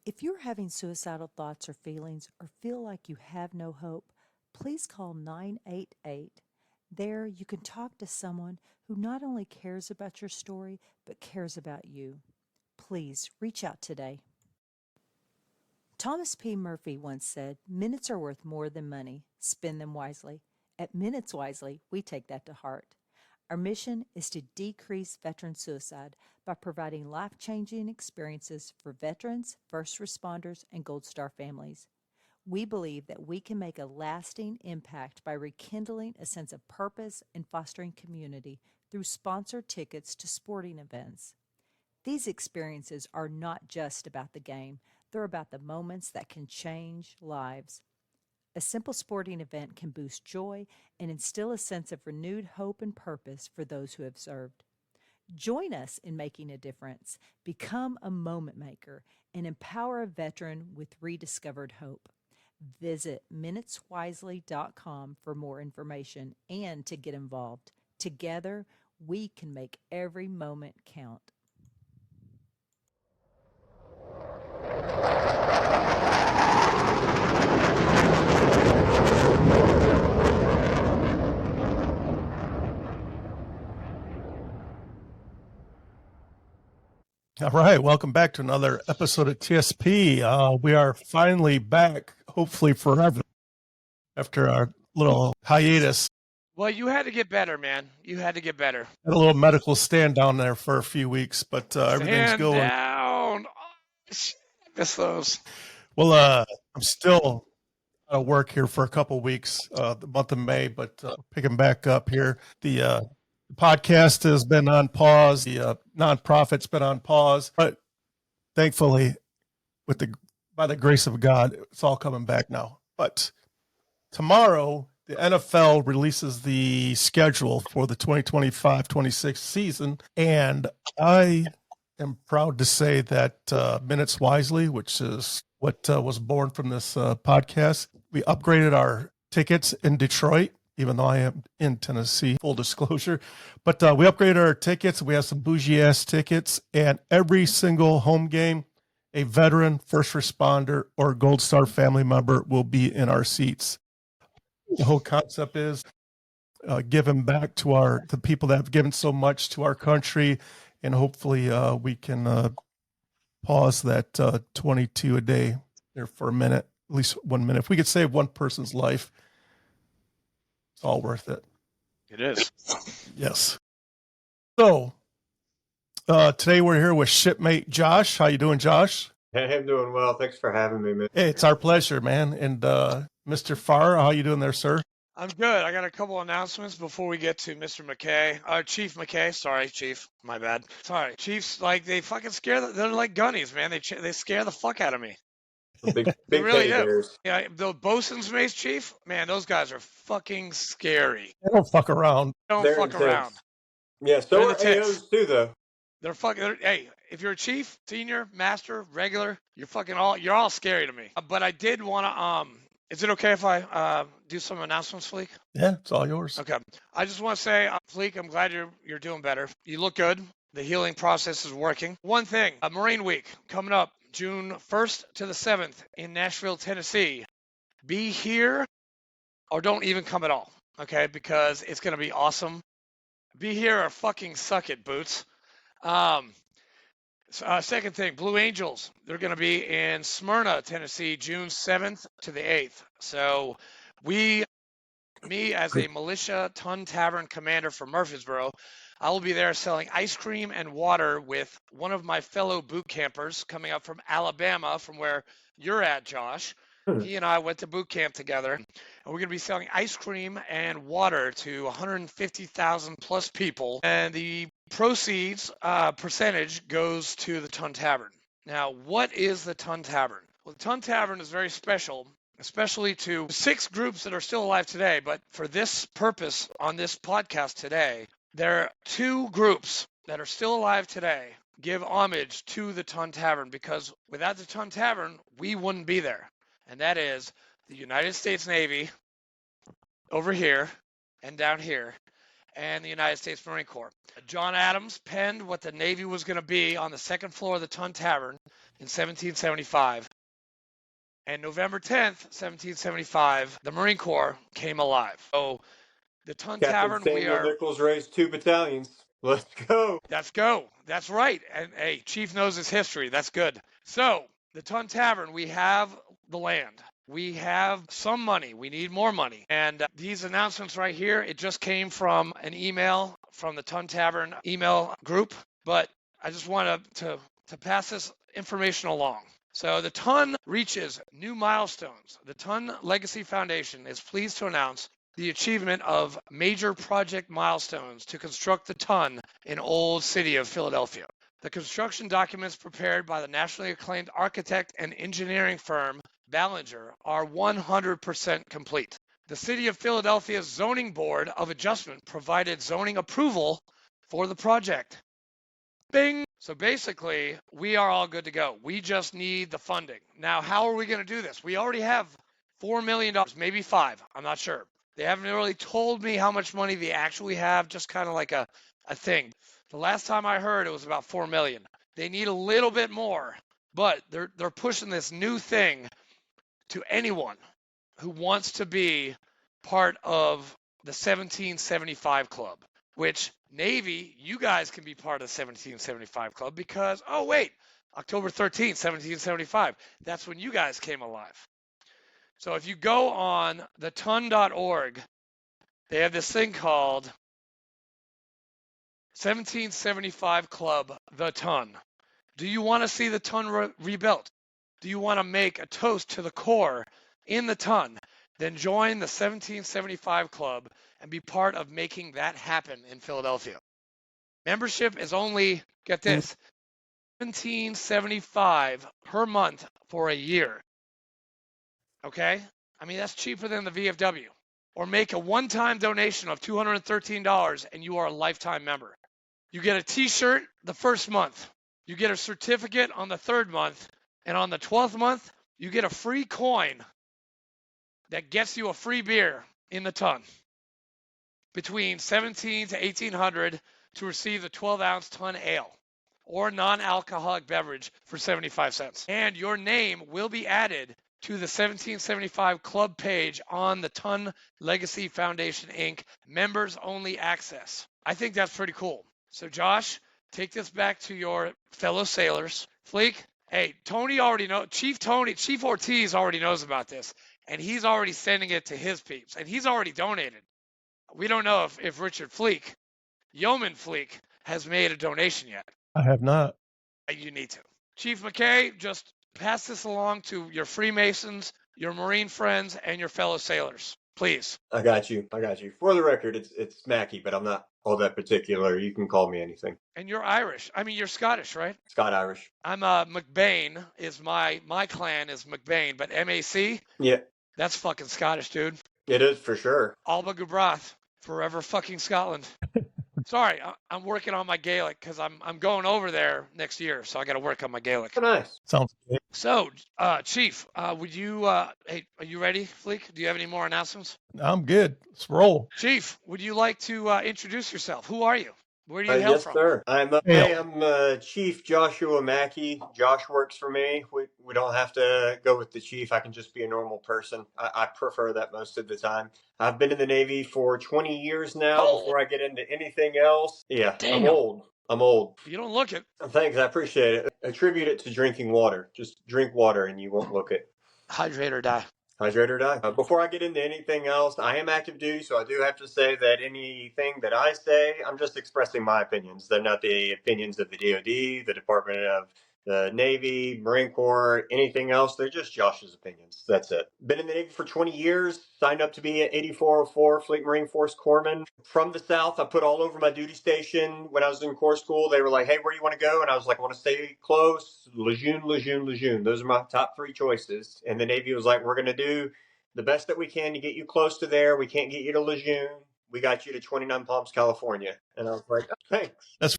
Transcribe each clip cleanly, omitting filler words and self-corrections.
If you're having suicidal thoughts or feelings or feel like you have no hope, please call 988. There, you can talk to someone who not only cares about your story, but cares about you. Please reach out today. Thomas P. Murphy once said, "Minutes are worth more than money. Spend them wisely." At Minutes Wisely, we take that to heart. Our mission is to decrease veteran suicide by providing life-changing experiences for veterans, first responders, and Gold Star families. We believe that we can make a lasting impact by rekindling a sense of purpose and fostering community through sponsored tickets to sporting events. These experiences are not just about the game, they're about the moments that can change lives. A simple sporting event can boost joy and instill a sense of renewed hope and purpose for those who have served. Join us in making a difference, become a moment maker, and empower a veteran with rediscovered hope. Visit minuteswisely.com for more information and to get involved. Together, we can make every moment count. All right, welcome back to another episode of TSP. We are finally back, hopefully forever, after our little hiatus. Well, you had to get better, man. You had to get better. Had a little medical stand down there for a few weeks, but everything's Stand going. down. Oh, shit. Miss those. Well, I'm still out of work here for a couple weeks, the month of May, but picking back up here. The podcast has been on pause. The nonprofit's been on pause, but thankfully, by the grace of God, it's all coming back now. But tomorrow, the NFL releases the schedule for the 2025-26 season, and I am proud to say that Minutes Wisely, which is what was born from this podcast, we upgraded our tickets in Detroit, even though I am in Tennessee, full disclosure. But we upgraded our tickets. We have some bougie-ass tickets, and every single home game, a veteran, first responder, or Gold Star family member will be in our seats. The whole concept is giving back to the people that have given so much to our country, and hopefully we can pause that 22 a day there for a minute, at least 1 minute. If we could save one person's life, it's all worth it. It is. Yes. So today we're here with shipmate Josh. How you doing, Josh? Hey, I'm doing well. Thanks for having me, man. Hey, it's our pleasure, man. And Mr. Farrer, how you doing there, sir? I'm good. I got a couple announcements before we get to Mr. McKay. Chief McKay. Sorry, Chief. My bad. Sorry. Chiefs, like, they fucking they're like gunnies, man. They scare the fuck out of me. Big They really teddy do. bears. Yeah, the bosun's mates, Chief, man, those guys are fucking scary. They don't fuck around. Don't They're fuck intense. around. Yeah, so They're are the tits. AOs too, though. Hey, if you're a chief, senior, master, regular, you're all scary to me. But I did want to, is it okay if I do some announcements, Fleek? Yeah, it's all yours. Okay. I just want to say, Fleek, I'm glad you're doing better. You look good. The healing process is working. One thing, Marine Week coming up June 1st to the 7th in Nashville, Tennessee. Be here or don't even come at all, okay? Because it's going to be awesome. Be here or fucking suck it, Boots. Second thing, Blue Angels. They're going to be in Smyrna, Tennessee, June 7th to the 8th. So me as a militia Ton Tavern commander for Murfreesboro, I will be there selling ice cream and water with one of my fellow boot campers coming up from Alabama, from where you're at, Josh. He and I went to boot camp together, and we're going to be selling ice cream and water to 150,000 plus people. And the proceeds percentage goes to the Ton Tavern. Now, what is the Ton Tavern? Well, the Ton Tavern is very special, especially to 6 groups that are still alive today. But for this purpose on this podcast today, there are 2 groups that are still alive today give homage to the Ton Tavern, because without the Ton Tavern, we wouldn't be there. And that is the United States Navy over here and down here, and the United States Marine Corps. John Adams penned what the Navy was going to be on the second floor of the Tun Tavern in 1775. And November 10th, 1775, the Marine Corps came alive. So the Tun Captain Tavern, Samuel Nichols raised 2 battalions. Let's go. Let's go. That's right. And hey, Chief knows his history. That's good. So the Tun Tavern, we have the land. We have some money. We need more money. And these announcements right here, it just came from an email from the Tun Tavern email group. But I just want to pass this information along. So the Tun reaches new milestones. The Tun Legacy Foundation is pleased to announce the achievement of major project milestones to construct the Tun in Old City of Philadelphia. The construction documents prepared by the nationally acclaimed architect and engineering firm Ballinger are 100% complete. The City of Philadelphia's Zoning Board of Adjustment provided zoning approval for the project. Bing! So basically, we are all good to go. We just need the funding. Now, how are we going to do this? We already have $4 million, maybe 5. I'm not sure. They haven't really told me how much money they actually have, just kind of like a thing. The last time I heard, it was about $4 million. They need a little bit more, but they're pushing this new thing to anyone who wants to be part of the 1775 Club, which Navy, you guys can be part of the 1775 Club because, oh, wait, October 13th, 1775, that's when you guys came alive. So if you go on the tun.org, they have this thing called 1775 Club, the Tun. Do you want to see the Tun rebuilt? Do you want to make a toast to the Corps in the Tun? Then join the 1775 Club and be part of making that happen in Philadelphia. Membership is only, get this, $17.75 per month for a year. Okay? I mean, that's cheaper than the VFW. Or make a one-time donation of $213 and you are a lifetime member. You get a t-shirt the first month. You get a certificate on the third month. And on the 12th month, you get a free coin that gets you a free beer in the Tun. Between 17 to 1800 to receive the 12-ounce Tun ale or non-alcoholic beverage for 75 cents. And your name will be added to the 1775 Club page on the Tun Legacy Foundation, Inc. Members only access. I think that's pretty cool. So Josh, take this back to your fellow sailors. Fleek, hey, Tony already knows. Chief Ortiz already knows about this, and he's already sending it to his peeps, and he's already donated. We don't know if Richard Fleek, Yeoman Fleek, has made a donation yet. I have not. You need to. Chief Mackey, just pass this along to your Freemasons, your Marine friends, and your fellow sailors, please. I got you. For the record, it's Mackey, but I'm not all that particular. You can call me anything. And you're Irish. I mean, you're Scottish, right? Scott Irish. I'm McBain is my clan is McBain, but MAC? Yeah. That's fucking Scottish, dude. It is for sure. Alba Gubrath, forever fucking Scotland. Sorry, I'm working on my Gaelic because I'm going over there next year, so I got to work on my Gaelic. Oh, nice. Sounds good. So, Chief, would you, hey, are you ready, Fleek? Do you have any more announcements? I'm good. Let's roll. Chief, would you like to introduce yourself? Who are you? Where do you hail Yes, from? sir. I'm Chief Joshua Mackey. Josh works for me. We don't have to go with the chief. I can just be a normal person. I prefer that most of the time. I've been in the Navy for 20 years now. Oh. Before I get into anything else, yeah, Damn. I'm old. You don't look it. Thanks, I appreciate it. Attribute it to drinking water. Just drink water and you won't look it. Hydrate or die. Hydrate or die. Before I get into anything else, I am active duty, so I do have to say that anything that I say, I'm just expressing my opinions. They're not the opinions of the DoD, the Department of the Navy, Marine Corps, anything else. They're just Josh's opinions. That's it. Been in the Navy for 20 years. Signed up to be an 8404 Fleet Marine Force Corpsman. From the South, I put all over my duty station. When I was in Corps School, they were like, hey, where do you want to go? And I was like, I want to stay close. Lejeune, Lejeune, Lejeune. Those are my top 3 choices. And the Navy was like, we're going to do the best that we can to get you close to there. We can't get you to Lejeune. We got you to 29 Palms, California. And I was like, oh, thanks. That's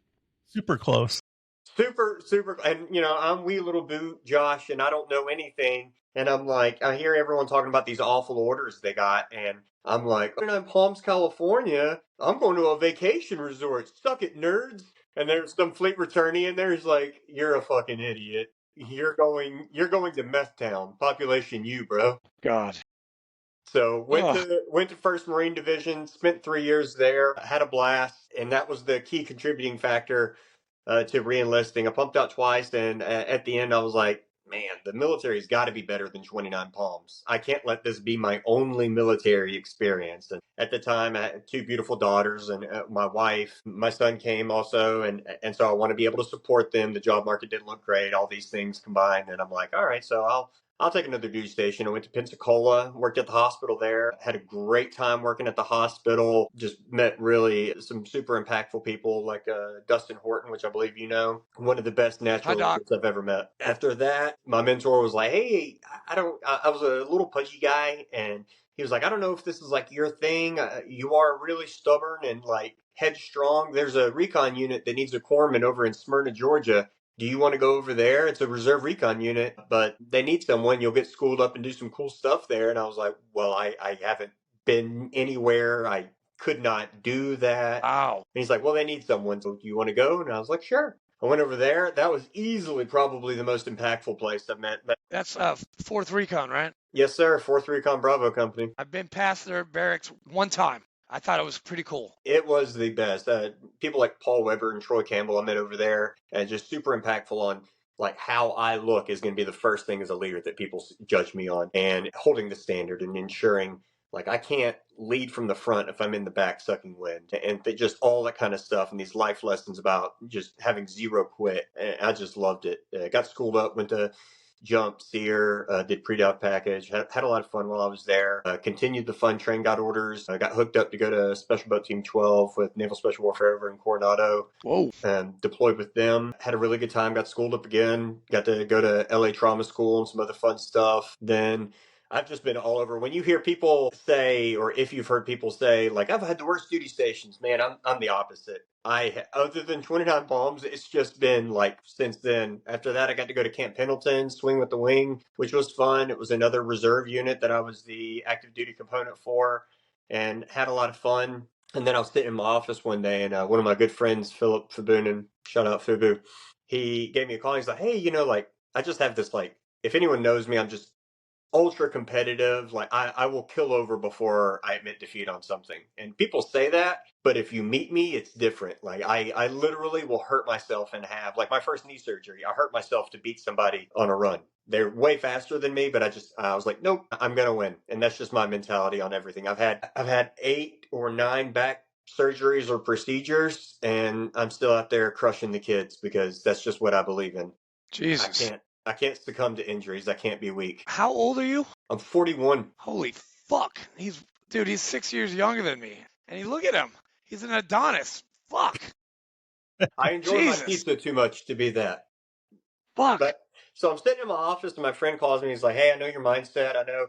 super close. super. And, I'm wee little boo Josh, and I don't know anything. And I'm like, I hear everyone talking about these awful orders they got. And I'm like, when I'm in Palms, California, I'm going to a vacation resort. Suck it, nerds. And there's some fleet returnee in there. He's like, you're a fucking idiot. You're going to meth town. Population you, bro. God. So went Ugh. to First Marine Division, spent 3 years there, had a blast, and that was the key contributing factor to reenlisting. I pumped out twice, and at the end, I was like, man, the military's got to be better than 29 Palms. I can't let this be my only military experience. And at the time, I had two beautiful daughters and my wife. My son came also, and so I want to be able to support them. The job market didn't look great, all these things combined, and I'm like, all right, so I'll take another duty station. I went to Pensacola, worked at the hospital there, had a great time working at the hospital, just met really some super impactful people like Dustin Horton, which I believe you know, one of the best Hi, Doc. naturalists I've ever met. After that, my mentor was like, hey, I was a little pudgy guy, and he was like, I don't know if this is like your thing. You are really stubborn and like headstrong. There's a recon unit that needs a corpsman over in Smyrna, Georgia. Do you want to go over there? It's a reserve recon unit, but they need someone. You'll get schooled up and do some cool stuff there. And I was like, well, I haven't been anywhere. I could not do that. Wow. And he's like, well, they need someone. So do you want to go? And I was like, sure. I went over there. That was easily probably the most impactful place I've met. That's 4th Recon, right? Yes, sir. 4th Recon Bravo Company. I've been past their barracks one time. I thought it was pretty cool. It was the best. People like Paul Weber and Troy Campbell I met over there, and just super impactful on like how I look is going to be the first thing as a leader that people judge me on, and holding the standard and ensuring like I can't lead from the front if I'm in the back sucking wind, and just all that kind of stuff, and these life lessons about just having zero quit. And I just loved it. Got schooled up, went to Jump, Sear, did pre-doc package, had a lot of fun while I was there. Continued the fun train, got orders, got hooked up to go to Special Boat Team 12 with Naval Special Warfare over in Coronado. Whoa. Deployed with them, had a really good time, got schooled up again, got to go to LA Trauma School and some other fun stuff. Then I've just been all over. When you hear people say, or if you've heard people say, like, I've had the worst duty stations, man, I'm the opposite. Other than 29 Palms, it's just been like since then. After that, I got to go to Camp Pendleton, swing with the wing, which was fun. It was another reserve unit that I was the active duty component for, and had a lot of fun. And then I was sitting in my office one day, and one of my good friends, Philip Fabunin, shout out Fubu, he gave me a call. He's like, hey, like, I just have this, like, if anyone knows me, I'm just ultra competitive. Like I will kill over before I admit defeat on something. And people say that, but if you meet me, it's different. Like I literally will hurt myself and have like my first knee surgery. I hurt myself to beat somebody on a run. They're way faster than me, but I was like, nope, I'm gonna win. And that's just my mentality on everything. I've had 8 or 9 back surgeries or procedures, and I'm still out there crushing the kids because that's just what I believe in. Jesus. I can't succumb to injuries. I can't be weak. How old are you? I'm 41. Holy fuck. He's 6 years younger than me. And look at him. He's an Adonis. Fuck. I enjoy Jesus. my pizza too much to be that. Fuck. But so I'm sitting in my office and my friend calls me. He's like, hey, I know your mindset. I know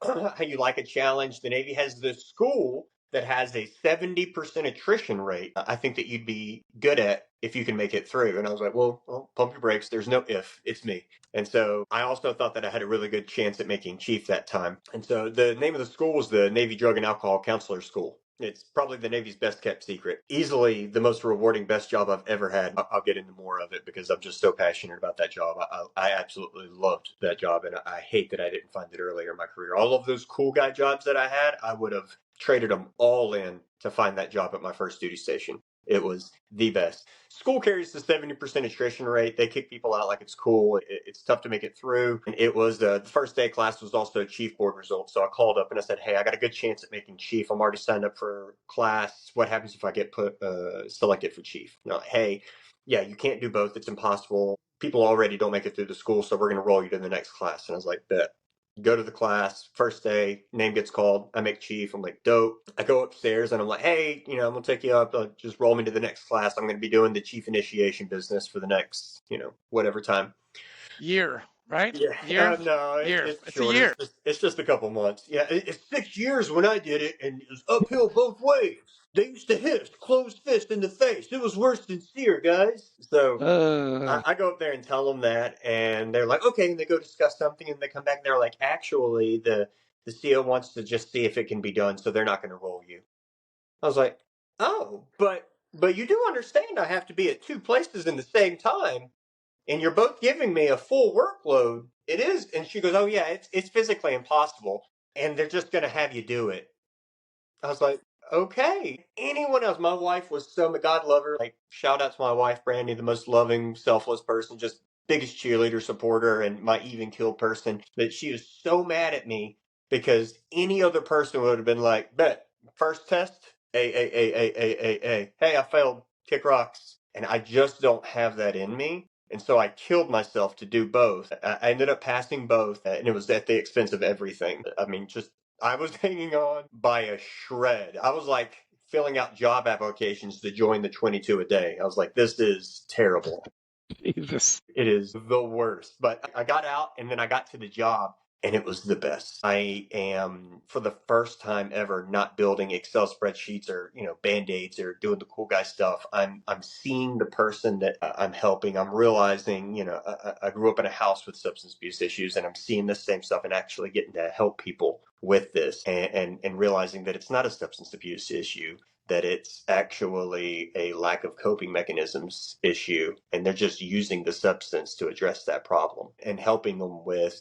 how you like a challenge. The Navy has this school that has a 70% attrition rate. I think that you'd be good at if you can make it through. And I was like, well, pump your brakes. There's no if, it's me. And so I also thought that I had a really good chance at making chief that time. And so the name of the school was the Navy Drug and Alcohol Counselor School. It's probably the Navy's best kept secret. Easily the most rewarding, best job I've ever had. I'll get into more of it because I'm just so passionate about that job. I absolutely loved that job, and I hate that I didn't find it earlier in my career. All of those cool guy jobs that I had, I would have traded them all in to find that job at my first duty station. It was the best. School carries the 70% attrition rate. They kick people out like it's cool. It's tough to make it through. And it was the first day of class was also a chief board result. So I called up and I said, hey, I got a good chance at making chief. I'm already signed up for class. What happens if I get selected for chief? No, hey, yeah, you can't do both. It's impossible. People already don't make it through the school. So we're going to roll you to the next class. And I was like, bet. Go to the class, first day, name gets called. I make chief. I'm like, dope. I go upstairs and I'm like, hey, I'm going to take you up. Just roll me to the next class. I'm going to be doing the chief initiation business for the next, whatever time. Year. right? Yeah, Year, no, year. it's It's a short. year. It's just a couple months. Yeah, it's 6 years when I did it, and it was uphill both ways. They used to hit us, closed fist in the face. It was worse than sear, guys. So I go up there and tell them that, and they're like, okay. And they go discuss something, and they come back, and they're like, actually, the CO wants to just see if it can be done, so they're not going to roll you. I was like, oh, but you do understand I have to be at two places in the same time, and you're both giving me a full workload. It is. And she goes, oh yeah, it's physically impossible, and they're just going to have you do it. I was like, okay. Anyone else? My wife was so, God love her. Like, shout out to my wife, Brandy, the most loving, selfless person, just biggest cheerleader, supporter, and my even kill person. That she was so mad at me because any other person would have been like, bet, first test, A. Hey, I failed. Kick rocks. And I just don't have that in me. And so I killed myself to do both. I ended up passing both, and it was at the expense of everything. I mean, just I was hanging on by a shred. I was like filling out job applications to join the 22 a day. I was like, this is terrible. Jesus. It is the worst. But I got out, and then I got to the job, and it was the best. I am, for the first time ever, not building Excel spreadsheets or band-aids or doing the cool guy stuff. I'm seeing the person that I'm helping. I'm realizing I grew up in a house with substance abuse issues, and I'm seeing this same stuff and actually getting to help people with this, and realizing that it's not a substance abuse issue, that it's actually a lack of coping mechanisms issue, and they're just using the substance to address that problem, and helping them with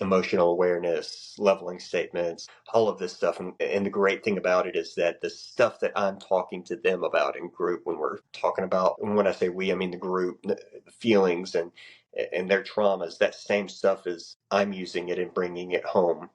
emotional awareness, leveling statements, all of this stuff. And the great thing about it is that the stuff that I'm talking to them about in group, when we're talking about, and when I say we, I mean the group, the feelings and their traumas, that same stuff is I'm using it and bringing it home,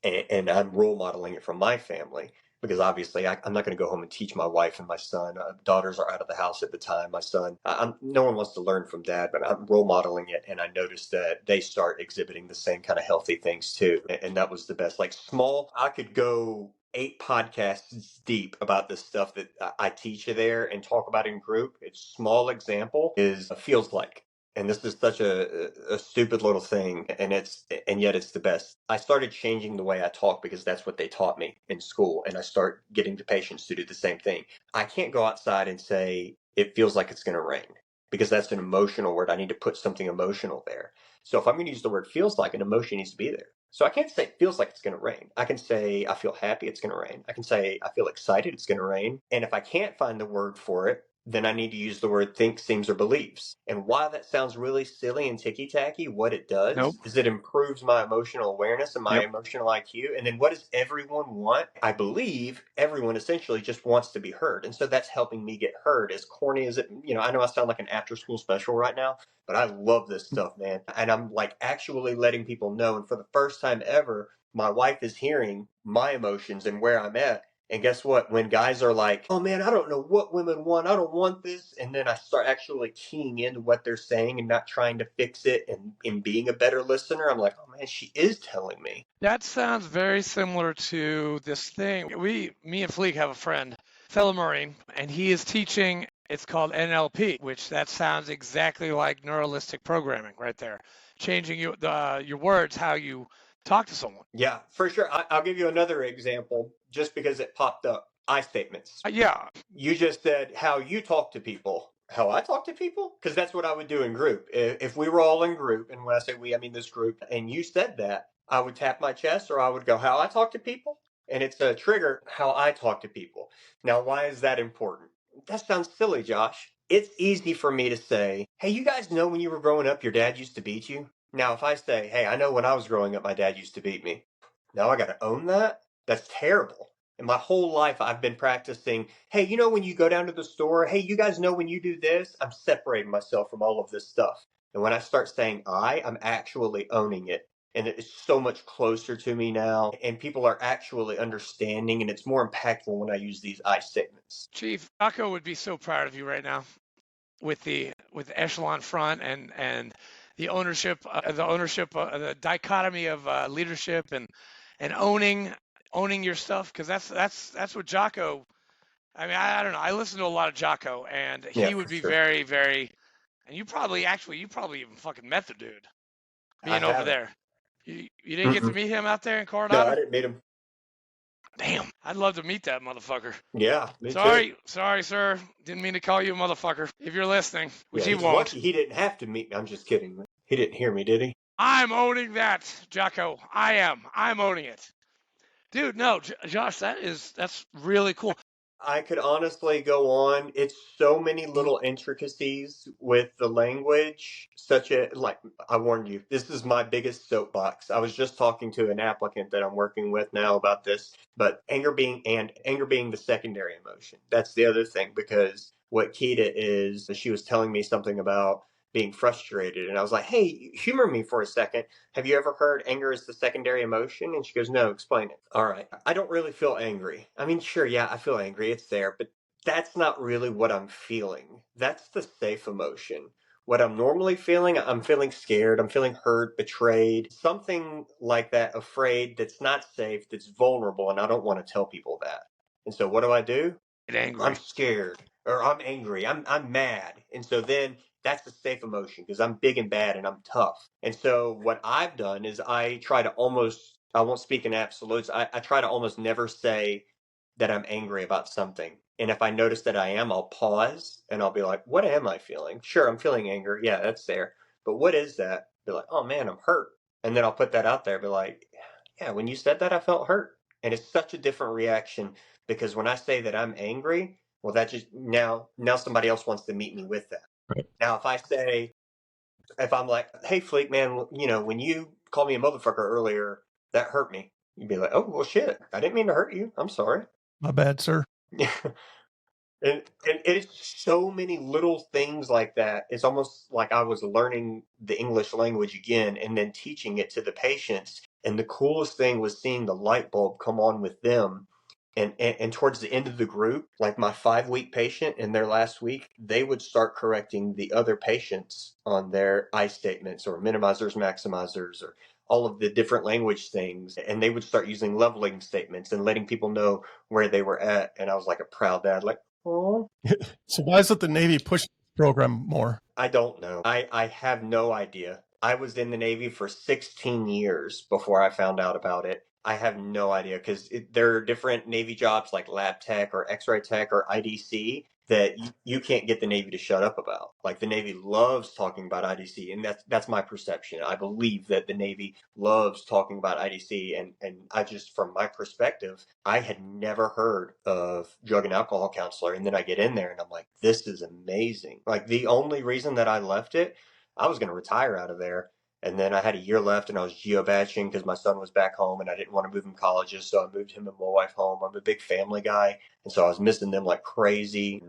and I'm role modeling it from my family, because obviously I'm not going to go home and teach my wife and my son. Daughters are out of the house at the time. My son, no one wants to learn from dad, but I'm role modeling it, and I noticed that they start exhibiting the same kind of healthy things too, and that was the best. Like small, I could go 8 podcasts deep about this stuff that I teach you there and talk about in group. It's small example is feels like. And this is such a stupid little thing, and yet it's the best. I started changing the way I talk because that's what they taught me in school, and I start getting the patients to do the same thing. I can't go outside and say it feels like it's going to rain, because that's an emotional word. I need to put something emotional there. So if I'm going to use the word feels like, an emotion needs to be there. So I can't say it feels like it's going to rain. I can say I feel happy it's going to rain. I can say I feel excited it's going to rain. And if I can't find the word for it, then I need to use the word thinks, seems, or believes. And while that sounds really silly and ticky-tacky, what it does Nope. is it improves my emotional awareness and my Yep. emotional IQ. And then what does everyone want? I believe everyone essentially just wants to be heard. And so that's helping me get heard. As corny as it, I know I sound like an after-school special right now, but I love this stuff, man. And I'm like actually letting people know. And for the first time ever, my wife is hearing my emotions and where I'm at. And guess what? When guys are like, oh man, I don't know what women want. I don't want this. And then I start actually keying into what they're saying and not trying to fix it, and being a better listener, I'm like, oh man, she is telling me. That sounds very similar to this thing. Me and Fleek have a friend, fellow Marine, and he is teaching. It's called NLP, which that sounds exactly like neuralistic programming right there, changing your words, how you talk to someone. Yeah, for sure. I'll give you another example just because it popped up. I statements. Yeah. You just said how you talk to people. How I talk to people? Because that's what I would do in group. If we were all in group, and when I say we, I mean this group, and you said that, I would tap my chest, or I would go, how I talk to people? And it's a trigger, how I talk to people. Now, why is that important? That sounds silly, Josh. It's easy for me to say, hey, you guys know when you were growing up, your dad used to beat you? Now, if I say, hey, I know when I was growing up, my dad used to beat me. Now I got to own that? That's terrible. And my whole life, I've been practicing, hey, when you go down to the store, hey, you guys know when you do this, I'm separating myself from all of this stuff. And when I start saying I'm actually owning it. And it's so much closer to me now. And people are actually understanding. And it's more impactful when I use these I statements. Chief, Jocko would be so proud of you right now with the echelon front and the ownership, the dichotomy of leadership and owning your stuff, because that's what Jocko. I mean, I don't know. I listen to a lot of Jocko, and Yeah, he would for be sure. very, very. And you probably even fucking met the dude. being over there. You didn't get to meet him out there in Coronado? No, I didn't meet him. Damn, I'd love to meet that motherfucker. Yeah, me Sorry, too. sir. Didn't mean to call you a motherfucker. If you're listening, which he he's won't. lucky he didn't have to meet me. I'm just kidding. He didn't hear me, did he? I'm owning that, Jocko. I am. I'm owning it. Dude, no, Josh, that's really cool. I could honestly go on. It's so many little intricacies with the language, like I warned you, this is my biggest soapbox. I was just talking to an applicant that I'm working with now about this, but anger being the secondary emotion. That's the other thing, because what Keita is, she was telling me something about being frustrated, and I was like, hey, humor me for a second. Have you ever heard anger is the secondary emotion? And she goes, no, explain it. All right. I don't really feel angry. I mean, sure, yeah, I feel angry. It's there, but that's not really what I'm feeling. That's the safe emotion. What I'm normally feeling, I'm feeling scared, I'm feeling hurt, betrayed, something like that, afraid, that's not safe, that's vulnerable, and I don't want to tell people that. And so what do? Get angry. I'm scared, or I'm angry, I'm mad. And so then that's a safe emotion because I'm big and bad and I'm tough. And so what I've done is I won't speak in absolutes. I try to almost never say that I'm angry about something. And if I notice that I am, I'll pause and I'll be like, what am I feeling? Sure, I'm feeling anger. Yeah, that's there. But what is that? Be like, oh man, I'm hurt. And then I'll put that out there, be like, yeah, when you said that, I felt hurt. And it's such a different reaction because when I say that I'm angry, well, that just now somebody else wants to meet me with that. Right. Now, if I'm like, hey, Fleek, man, when you called me a motherfucker earlier, that hurt me. You'd be like, oh, well, shit. I didn't mean to hurt you. I'm sorry. My bad, sir. And it's so many little things like that. It's almost like I was learning the English language again and then teaching it to the patients. And the coolest thing was seeing the light bulb come on with them. And towards the end of the group, like my 5-week patient in their last week, they would start correcting the other patients on their I statements or minimizers, maximizers, or all of the different language things. And they would start using leveling statements and letting people know where they were at. And I was like a proud dad, like, oh. So why isn't the Navy pushing this program more? I don't know. I have no idea. I was in the Navy for 16 years before I found out about it. I have no idea because there are different Navy jobs like lab tech or X-ray tech or IDC that you can't get the Navy to shut up about. Like the Navy loves talking about IDC, and that's my perception. I believe that the Navy loves talking about IDC, and I just, from my perspective, I had never heard of drug and alcohol counselor, and then I get in there and I'm like, this is amazing. Like the only reason that I left it, I was going to retire out of there. And then I had a year left and I was geo-batching because my son was back home and I didn't want to move him colleges. So I moved him and my wife home. I'm a big family guy. And so I was missing them like crazy.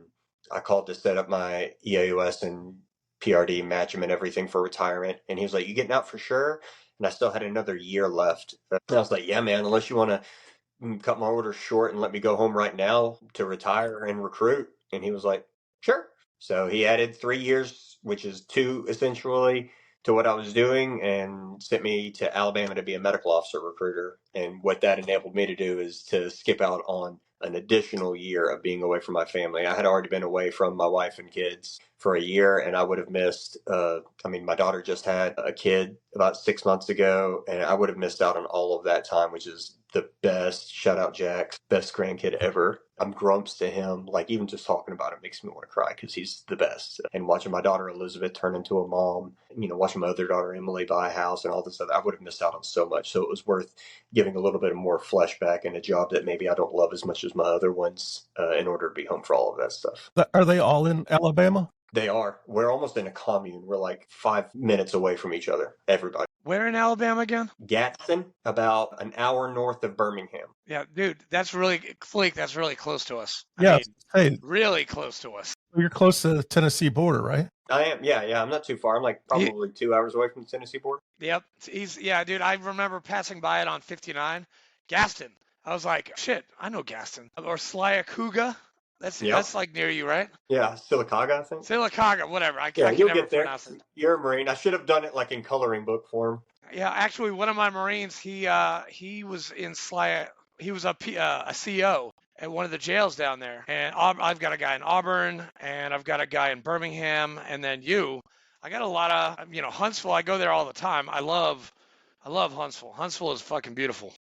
I called to set up my EAUS and PRD, match him and everything for retirement. And he was like, you getting out for sure? And I still had another year left. And I was like, yeah, man, unless you want to cut my order short and let me go home right now to retire and recruit. And he was like, sure. So he added 3 years, which is 2 essentially, to what I was doing and sent me to Alabama to be a medical officer recruiter. And what that enabled me to do is to skip out on an additional year of being away from my family. I had already been away from my wife and kids for a year, and I would have missed, my daughter just had a kid about 6 months ago, and I would have missed out on all of that time, which is the best, shout out Jack, best grandkid ever. I'm grumps to him. Like, even just talking about it makes me want to cry because he's the best. And watching my daughter Elizabeth turn into a mom, watching my other daughter Emily buy a house and all this other, I would have missed out on so much. So it was worth giving a little bit more flesh back in a job that maybe I don't love as much as my other ones in order to be home for all of that stuff. Are they all in Alabama? They are. We're almost in a commune. We're like 5 minutes away from each other, everybody. Where in Alabama again? Gadsden, about an hour north of Birmingham. Yeah, dude, that's really close to us. Yeah, hey, really close to us. You're close to the Tennessee border, right? I am. Yeah. I'm not too far. I'm like probably 2 hours away from the Tennessee border. Yep. Dude, I remember passing by it on 59. Gaston. I was like, shit, I know Gaston. Or Slyacooga. That's like near you, right? Yeah, Sylacauga, I think. Sylacauga, whatever. I you'll can never get there. pronounce it. You're a Marine. I should have done it like in coloring book form. Yeah, actually, one of my Marines, he was in he was a CO at one of the jails down there. And I've got a guy in Auburn, and I've got a guy in Birmingham, and then you. I got a lot of, Huntsville. I go there all the time. I love Huntsville. Huntsville is fucking beautiful.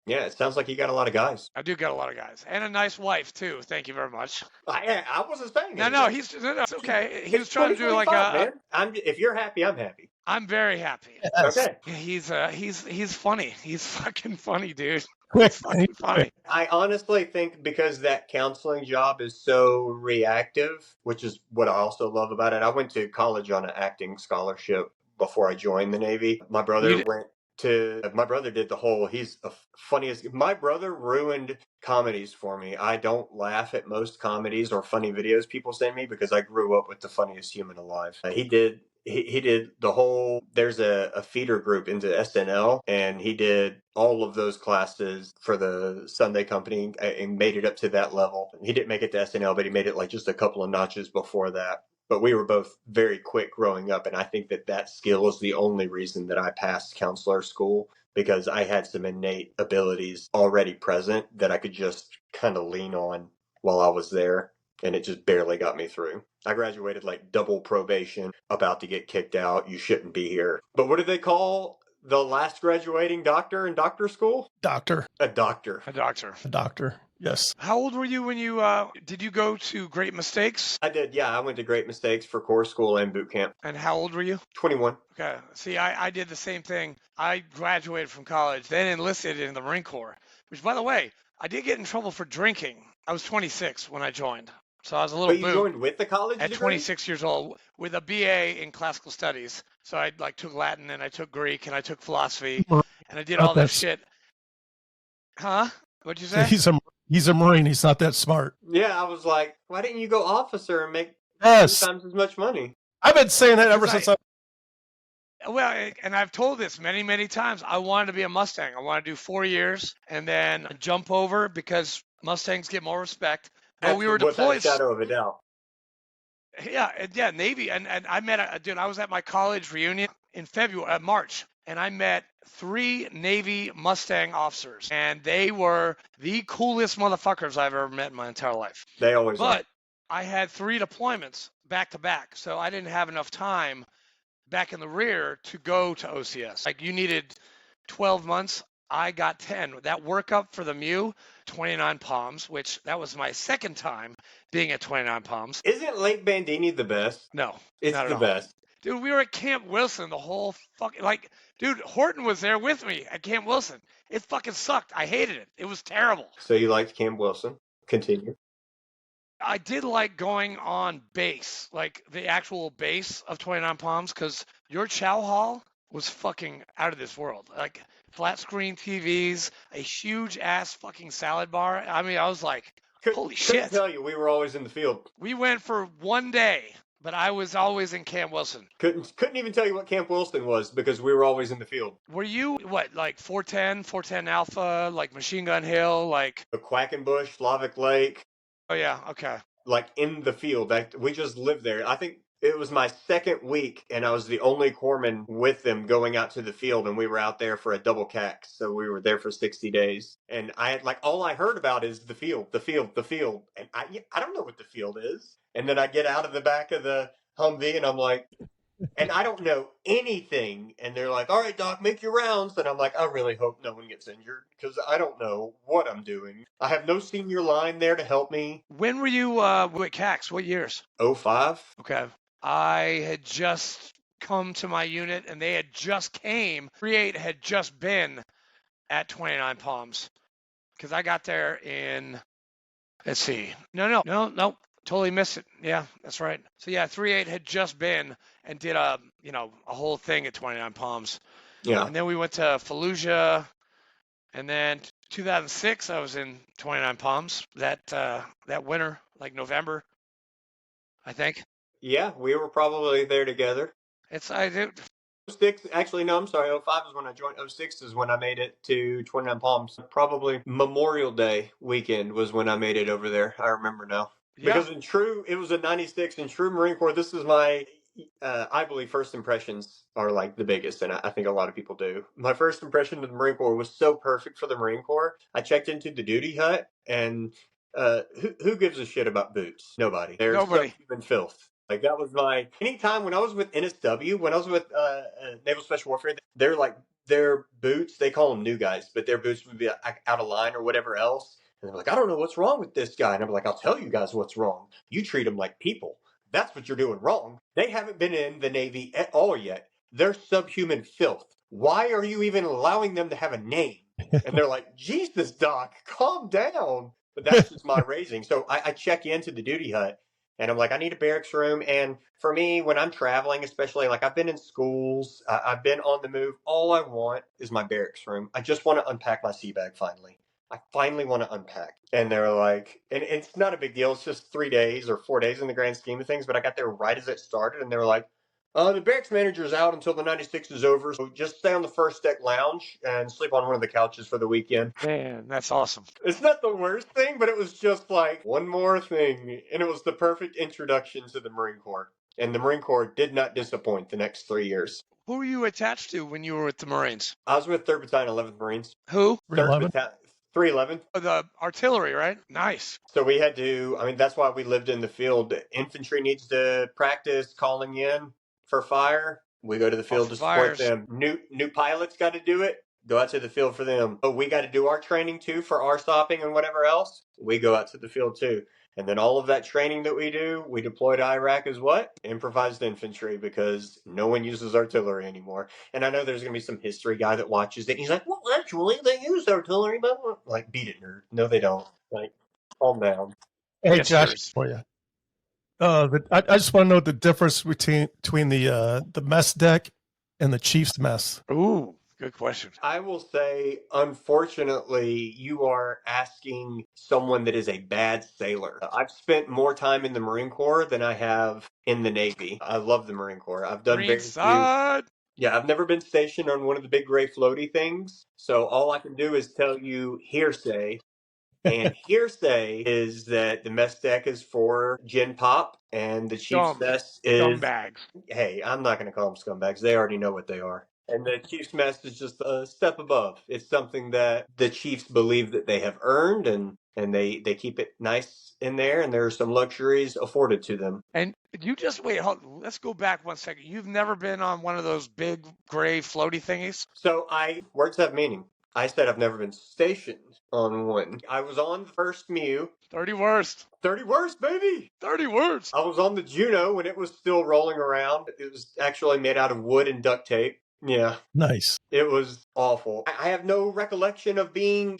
Yeah, it sounds like you got a lot of guys. I do got a lot of guys and a nice wife too. Thank you very much. I wasn't saying No, anything. it's okay. He was It's trying to do like 2025, man. If you're happy, I'm happy. I'm very happy. Yes. Okay. He's funny. He's fucking funny, dude. Quick. He's fucking funny. I honestly think because that counseling job is so reactive, which is what I also love about it. I went to college on an acting scholarship before I joined the Navy. My brother did the whole, he's the funniest. My brother ruined comedies for me. I don't laugh at most comedies or funny videos people send me because I grew up with the funniest human alive. He did the whole, there's a feeder group into SNL, and he did all of those classes for the Sunday company and made it up to that level. He didn't make it to SNL, but he made it like just a couple of notches before that. But we were both very quick growing up, and I think that skill is the only reason that I passed counselor school, because I had some innate abilities already present that I could just kind of lean on while I was there, and it just barely got me through. I graduated like double probation, about to get kicked out. You shouldn't be here. But what do they call the last graduating doctor in doctor school? Doctor. A doctor. A doctor. A doctor. Yes. How old were you when you did you go to Great Mistakes? I did, yeah. I went to Great Mistakes for core school and boot camp. And how old were you? 21. Okay. See, I did the same thing. I graduated from college, then enlisted in the Marine Corps, which, by the way, I did get in trouble for drinking. I was 26 when I joined. So I was a little But you joined with the college at degree? 26 years old with a BA in classical studies. So I took Latin and I took Greek and I took philosophy and I did all that shit. Huh? What'd you say? He's a Marine. He's not that smart. Yeah, I was like, why didn't you go officer and make 2 times as much money? I've been saying that ever since Well, and I've told this many, many times. I wanted to be a Mustang. I wanted to do 4 years and then jump over because Mustangs get more respect. But we were deployed. Without a shadow of a doubt. Yeah, Navy. And I met I was at my college reunion in March, and I met 3 Navy Mustang officers, and they were the coolest motherfuckers I've ever met in my entire life. They always are. But I had 3 deployments back to back, so I didn't have enough time back in the rear to go to OCS. Like, you needed 12 months. I got 10. That workup for the MEU, 29 Palms, which that was my second time being at 29 Palms. Isn't Lake Bandini the best? No, it's not the best. Dude, we were at Camp Wilson the whole fucking, dude, Horton was there with me at Camp Wilson. It fucking sucked. I hated it. It was terrible. So you liked Camp Wilson? Continue. I did like going on base, like the actual base of 29 Palms, because your chow hall was fucking out of this world. Like, flat screen TVs, a huge ass fucking salad bar. I mean, I was like, holy shit. Couldn't tell you, we were always in the field. We went for 1 day, but I was always in Camp Wilson. Couldn't even tell you what Camp Wilson was because we were always in the field. Were you, like 410 Alpha, like Machine Gun Hill, like... The Quackenbush, Slavic Lake. Oh, yeah, okay. Like, in the field. We just lived there. I think it was my second week, and I was the only corpsman with them going out to the field, and we were out there for a double CAC. So we were there for 60 days. And I had, all I heard about is the field. And I don't know what the field is. And then I get out of the back of the Humvee, and I'm like, and I don't know anything. And they're like, all right, Doc, make your rounds. And I'm like, I really hope no one gets injured because I don't know what I'm doing. I have no senior line there to help me. When were you with CACs? What years? 05. Okay. I had just come to my unit and they had just came. 38 had just been at 29 Palms because I got there in, let's see. No. Totally missed it. Yeah, that's right. So yeah, 38 had just been and did a whole thing at 29 Palms. Yeah. And then we went to Fallujah, and then 2006 I was in 29 Palms that winter, like November, I think. Yeah, we were probably there together. 06, actually, no, I'm sorry. 05 is when I joined. 06 is when I made it to 29 Palms. Probably Memorial Day weekend was when I made it over there. I remember now. Yeah. Because it was a 96 in true Marine Corps. This is my, I believe first impressions are like the biggest, and I think a lot of people do. My first impression of the Marine Corps was so perfect for the Marine Corps. I checked into the duty hut, and who gives a shit about boots? Nobody. They're Nobody. Human filth. Like that was my anytime when I was with NSW, when I was with Naval Special Warfare, they're like their boots. They call them new guys, but their boots would be like, out of line or whatever else. And they're like, I don't know what's wrong with this guy. And I'm like, I'll tell you guys what's wrong. You treat them like people. That's what you're doing wrong. They haven't been in the Navy at all yet. They're subhuman filth. Why are you even allowing them to have a name? And they're like, Jesus, Doc, calm down. But that's just my raising. So I check into the duty hut. And I'm like, I need a barracks room. And for me, when I'm traveling, especially like I've been in schools, I've been on the move. All I want is my barracks room. I just want to unpack my sea bag finally. I finally want to unpack. And they're like, and it's not a big deal. It's just 3 days or 4 days in the grand scheme of things. But I got there right as it started. And they were like, the barracks manager's out until the 96 is over. So just stay on the first deck lounge and sleep on one of the couches for the weekend. Man, that's awesome. It's not the worst thing, but it was just like one more thing. And it was the perfect introduction to the Marine Corps. And the Marine Corps did not disappoint the next 3 years. Who were you attached to when you were with the Marines? I was with 3rd Battalion, 11th Marines. Who? 311? 311. Oh, the artillery, right? Nice. So we had to, I mean, that's why we lived in the field. Infantry needs to practice calling in for fire. We go to the field to support them. New pilots got to do it. Go out to the field for them. But we got to do our training too for our stopping and whatever else. We go out to the field too. And then all of that training that we do, we deploy to Iraq as what? Improvised infantry, because no one uses artillery anymore. And I know there's going to be some history guy that watches it. And he's like, well, actually, they use artillery. But like, beat it, nerd. No, they don't. Like, calm down. Hey, Yes, Josh, sirs. for you. I just want to know the difference between the mess deck and the Chief's mess. Ooh, good question. I will say, unfortunately, you are asking someone that is a bad sailor. I've spent more time in the Marine Corps than I have in the Navy. I love the Marine Corps. I've done very few. Greenside. Yeah, I've never been stationed on one of the big gray floaty things. So all I can do is tell you hearsay. And hearsay is that the mess deck is for gin pop and the Chief's mess is Scumbags. hey, I'm not going to call them scumbags. They already know what they are. And the Chiefs mess is just a step above. It's something that the Chiefs believe that they have earned, and they keep it nice in there, and there are some luxuries afforded to them. And you just wait. Let's go back 1 second. You've never been on one of those big gray floaty thingies? So words have meaning. I said I've never been stationed on one. I was on the first Mew. 30 worst. 30 worst, baby! 30 worst. I was on the Juno when it was still rolling around. It was actually made out of wood and duct tape. Yeah. Nice. It was awful. I have no recollection of being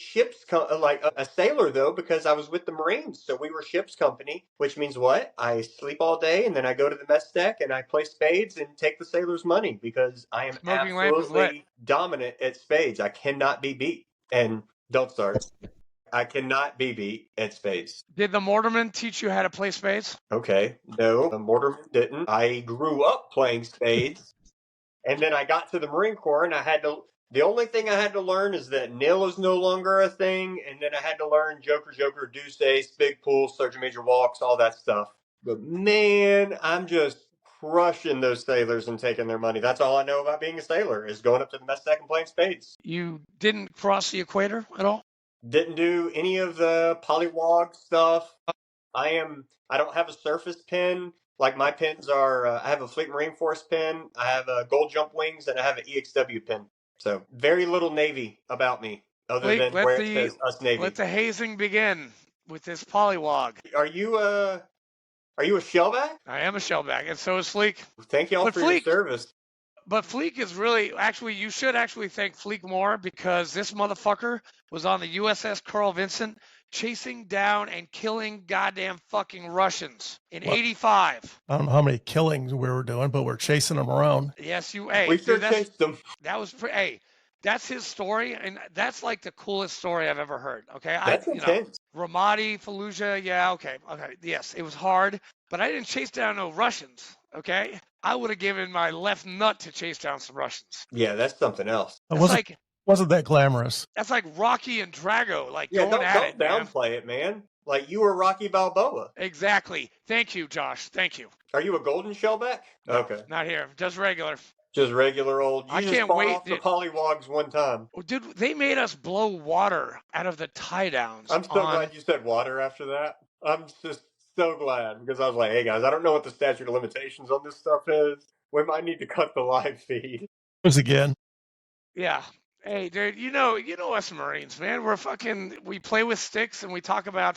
like a sailor, though, because I was with the Marines. So we were ship's company, which means what? I sleep all day and then I go to the mess deck and I play spades and take the sailors' money because I am Smoking lamp is lit. absolutely dominant at spades. I cannot be beat. And don't start. I cannot be beat at spades. Did the Mortarman teach you how to play spades? Okay. No, the Mortarman didn't. I grew up playing spades. And then I got to the Marine Corps, and the only thing I had to learn is that nil is no longer a thing, and then I had to learn Joker, Deuce Ace, Big Pool, Sergeant Major Walks, all that stuff. But man, I'm just crushing those sailors and taking their money. That's all I know about being a sailor, is going up to the mess deck and playing spades. You didn't cross the equator at all? Didn't do any of the polywog stuff. I don't have a surface pin. Like my pins are, I have a Fleet Marine Force pin, I have a Gold Jump Wings, and I have an EXW pin. So very little Navy about me, other than where it says us Navy. Let the hazing begin with this polywog. Are you a shellback? I am a shellback, and so is Fleek. Thank y'all for your service. But Fleek is really, actually, you should actually thank Fleek more, because this motherfucker was on the USS Carl Vinson chasing down and killing goddamn fucking Russians in '85. I don't know how many killings we were doing, but we're chasing them around. Yes, we sure chased them. That was that's his story, and that's like the coolest story I've ever heard. Okay, that's intense. Ramadi, Fallujah, yeah, okay, yes, it was hard, but I didn't chase down no Russians. Okay, I would have given my left nut to chase down some Russians. Yeah, that's something else. Wasn't that glamorous? That's like Rocky and Drago, like going don't at it. Don't downplay it, man. Like you were Rocky Balboa. Exactly. Thank you, Josh. Thank you. Are you a golden shellback? No, okay. Not here. Just regular. Just regular old. I can't wait. Off the polywogs one time. Dude, they made us blow water out of the tie downs. I'm so glad you said water after that. I'm just so glad because I was like, hey guys, I don't know what the statute of limitations on this stuff is. We might need to cut the live feed. Once again. Yeah. Hey, dude, you know us Marines, man. We play with sticks and we talk about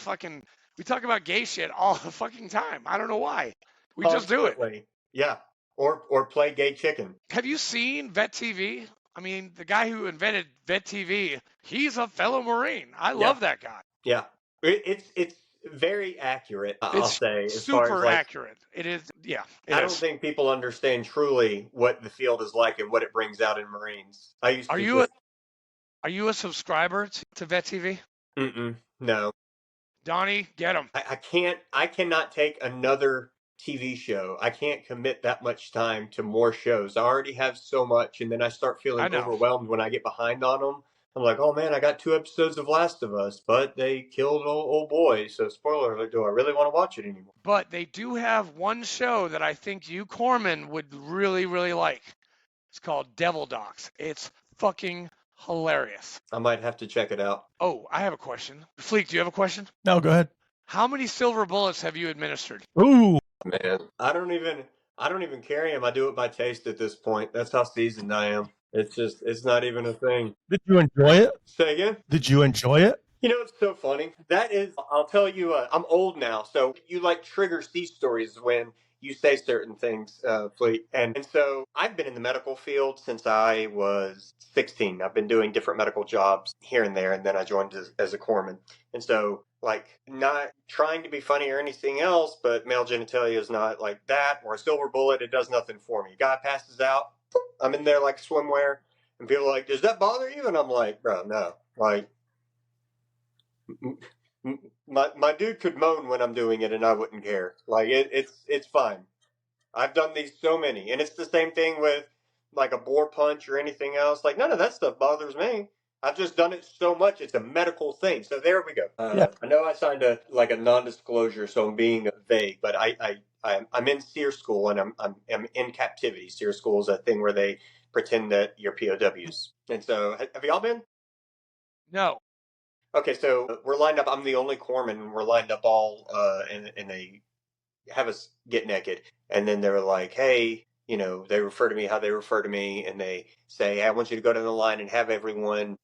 gay shit all the fucking time. I don't know why. We just do it. Constantly. Yeah. Or play gay chicken. Have you seen Vet TV? I mean, the guy who invented Vet TV, he's a fellow Marine. I love that guy. Yeah. It's very accurate, I'll It's say, as far as super like accurate. It is. Yeah. I don't think people understand truly what the field is like and what it brings out in Marines. I used Are to you a subscriber to Vet TV? No. Donnie, get him. I cannot take another TV show. I can't commit that much time to more shows. I already have so much, and then I start feeling overwhelmed when I get behind on them. I'm like, oh man, I got 2 episodes of Last of Us, but they killed old boy. So spoiler alert, do I really want to watch it anymore? But they do have one show that I think you, Corman, would really, really like. It's called Devil Docs. It's fucking hilarious. I might have to check it out. Oh, I have a question. Fleek, do you have a question? No, go ahead. How many silver bullets have you administered? Ooh. Man, I don't even carry them. I do it by taste at this point. That's how seasoned I am. It's not even a thing. Did you enjoy it? Say again? Did you enjoy it? You know, it's so funny. I'll tell you, I'm old now, so you like triggers these stories when you say certain things, Fleet. And so I've been in the medical field since I was 16. I've been doing different medical jobs here and there, and then I joined as a corpsman. And so, like, not trying to be funny or anything else, but male genitalia is not like that, or a silver bullet, it does nothing for me. Guy passes out, I'm in there like swimwear, and people are like, does that bother you? And I'm like, bro, no. Like, my dude could moan when I'm doing it and I wouldn't care. Like it's fine. I've done these so many, and it's the same thing with like a bore punch or anything else. Like none of that stuff bothers me. I've just done it so much. It's a medical thing. So there we go. I know I signed a non-disclosure, so I'm being vague, but I'm in SEER school and I'm in captivity. SEER school is a thing where they pretend that you're POWs. And so have y'all been? No. Okay, so we're lined up. I'm the only corpsman, and we're lined up all, and they have us get naked. And then they're like, hey, you know, they refer to me how they refer to me, and they say, hey, I want you to go down the line and have everyone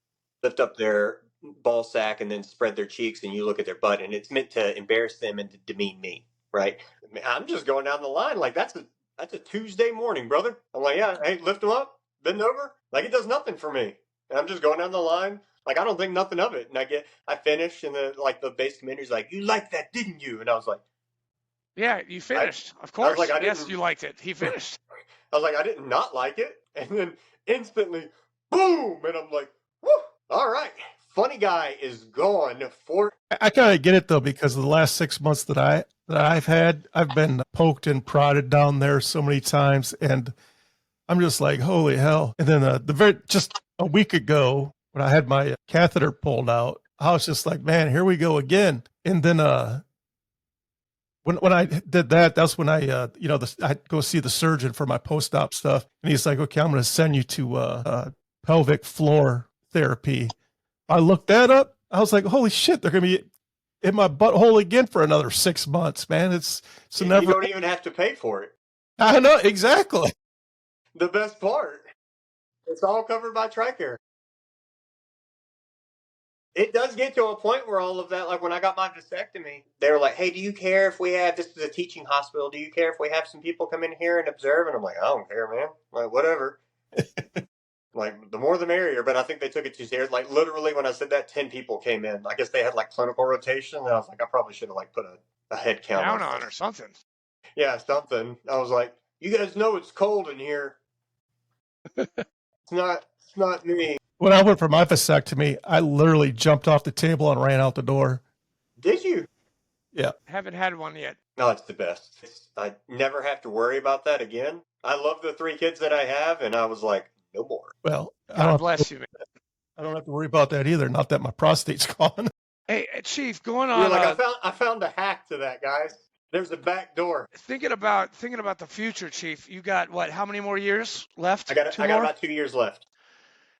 lift up their ball sack and then spread their cheeks, and you look at their butt. And it's meant to embarrass them and to demean me, right? I'm just going down the line like that's a Tuesday morning, brother. I'm like, yeah, hey, lift them up, bend over. Like it does nothing for me. And I'm just going down the line. Like, I don't think nothing of it. And I finished, and the base commander's like, you liked that, didn't you? And I was like, yeah, you finished. Of course. Like, yes, you liked it. He finished. I was like, I did not like it. And then instantly, boom. And I'm like, whoo, all right. Funny guy is gone for. I kind of get it, though, because of the last 6 months that I've been poked and prodded down there so many times. And I'm just like, holy hell. And then just a week ago, when I had my catheter pulled out, I was just like, man, here we go again. And then when I did that, that's when I go see the surgeon for my post-op stuff. And he's like, okay, I'm going to send you to pelvic floor therapy. I looked that up. I was like, holy shit, they're going to be in my butthole again for another 6 months, man. You don't even have to pay for it. I know, exactly. The best part, it's all covered by TRICARE. It does get to a point where all of that, like when I got my vasectomy, they were like, hey, do you care if this is a teaching hospital, do you care if we have some people come in here and observe? And I'm like, I don't care, man. Like, whatever. Like, the more the merrier, but I think they took it too serious. Like, literally, when I said that, 10 people came in. I guess they had, like, clinical rotation, and I was like, I probably should have, like, put a head count down on or something. Yeah, something. I was like, you guys know it's cold in here. It's not me. When I went for my vasectomy, I literally jumped off the table and ran out the door. Did you? Yeah. Haven't had one yet. No, it's the best. I never have to worry about that again. I love the 3 kids that I have, and I was like, no more. Well, God bless you, man. I don't have to worry about that either. Not that my prostate's gone. Hey, Chief, going on. You're like, I found a hack to that, guys. There's a back door. Thinking about the future, Chief. You got what? How many more years left? I got about 2 years left.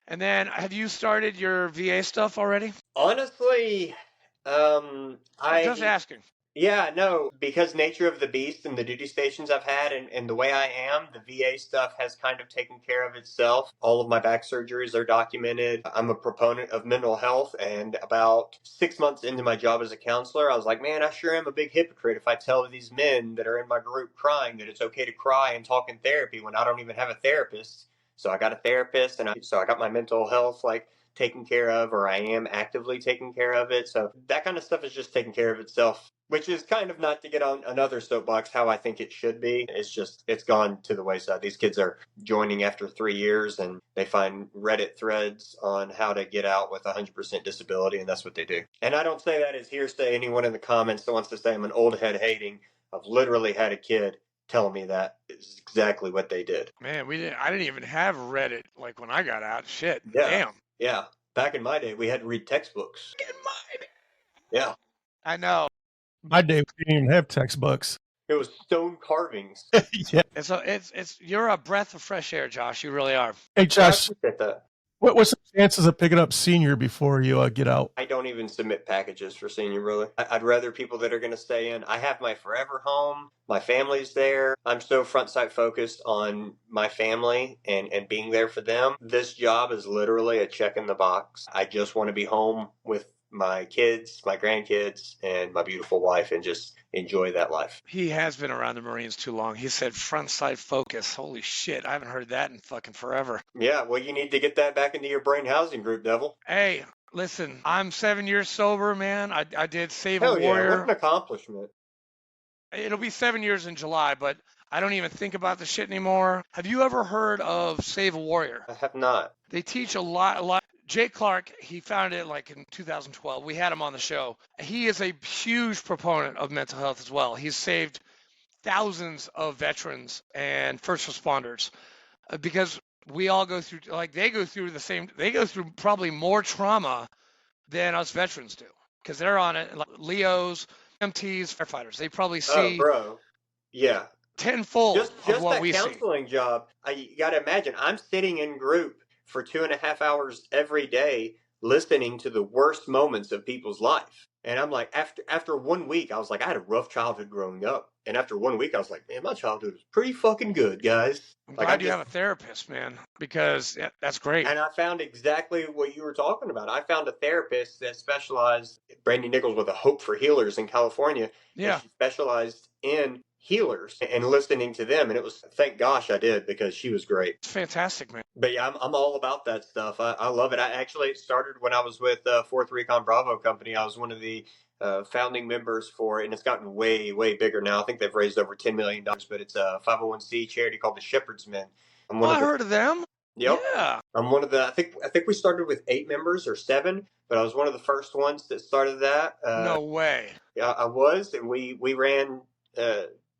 And then, have you started your VA stuff already? Honestly, I'm just asking. Yeah, no, because nature of the beast and the duty stations I've had and the way I am, the VA stuff has kind of taken care of itself. All of my back surgeries are documented. I'm a proponent of mental health, and about 6 months into my job as a counselor, I was like, man, I sure am a big hypocrite if I tell these men that are in my group crying that it's okay to cry and talk in therapy when I don't even have a therapist. So I got a therapist, and I got my mental health taken care of, or I am actively taking care of it. So that kind of stuff is just taking care of itself, which is kind of, not to get on another soapbox, how I think it should be. It's gone to the wayside. These kids are joining after 3 years, and they find Reddit threads on how to get out with 100% disability, and that's what they do. And I don't say that as hearsay. Anyone in the comments that wants to say I'm an old head hating, I've literally had a kid tell me that is exactly what they did. Man, I didn't even have Reddit like when I got out. Shit. Yeah. Damn. Yeah. Back in my day, we had to read textbooks. In my Yeah. I know. My day, we didn't even have textbooks. It was stone carvings. Yeah. It's you're a breath of fresh air, Josh. You really are. Hey, I Josh, appreciate that. what's the chances of picking up senior before you get out? I don't even submit packages for senior, really. I'd rather people that are going to stay in. I have my forever home. My family's there. I'm so front sight focused on my family and being there for them. This job is literally a check in the box. I just want to be home with my kids, my grandkids, and my beautiful wife, and just enjoy that life. He has been around the Marines too long. He said front side focus. Holy shit. I haven't heard that in fucking forever. Yeah, well, you need to get that back into your brain housing group, Devil. Hey, listen, I'm 7 years sober, man. I did Save Hell a yeah, what Warrior. an accomplishment. It'll be 7 years in July, but I don't even think about the shit anymore. Have you ever heard of Save a Warrior? I have not. They teach a lot. Jake Clark, he founded it like in 2012. We had him on the show. He is a huge proponent of mental health as well. He's saved thousands of veterans and first responders because we all go through, like they go through probably more trauma than us veterans do because they're on it. Like Leos, MTs, firefighters, they probably see bro. Yeah. tenfold Just of what that we see. counseling job. You got to imagine, I'm sitting in group for 2.5 hours every day, listening to the worst moments of people's life. And I'm like, after 1 week, I was like, I had a rough childhood growing up. And after 1 week, I was like, man, my childhood was pretty fucking good, guys. I'm Like, glad you have a therapist, man, because that's great. And I found exactly what you were talking about. I found a therapist that specialized, Brandy Nichols with a Hope for Healers in California. Yeah. And she specialized in healers and listening to them. And it was, thank gosh I did, because she was great. It's fantastic, man. But yeah, I'm all about that stuff. I love it. It started when I was with 4th Recon Bravo Company. I was one of the founding members for, and it's gotten way, way bigger now. I think they've raised over $10 million, but it's a 501c charity called the Shepherd's Men. I heard of them. Yep. Yeah. I'm one of the, I think we started with 8 members or 7, but I was one of the first ones that started that. No way. Yeah, I was, and we ran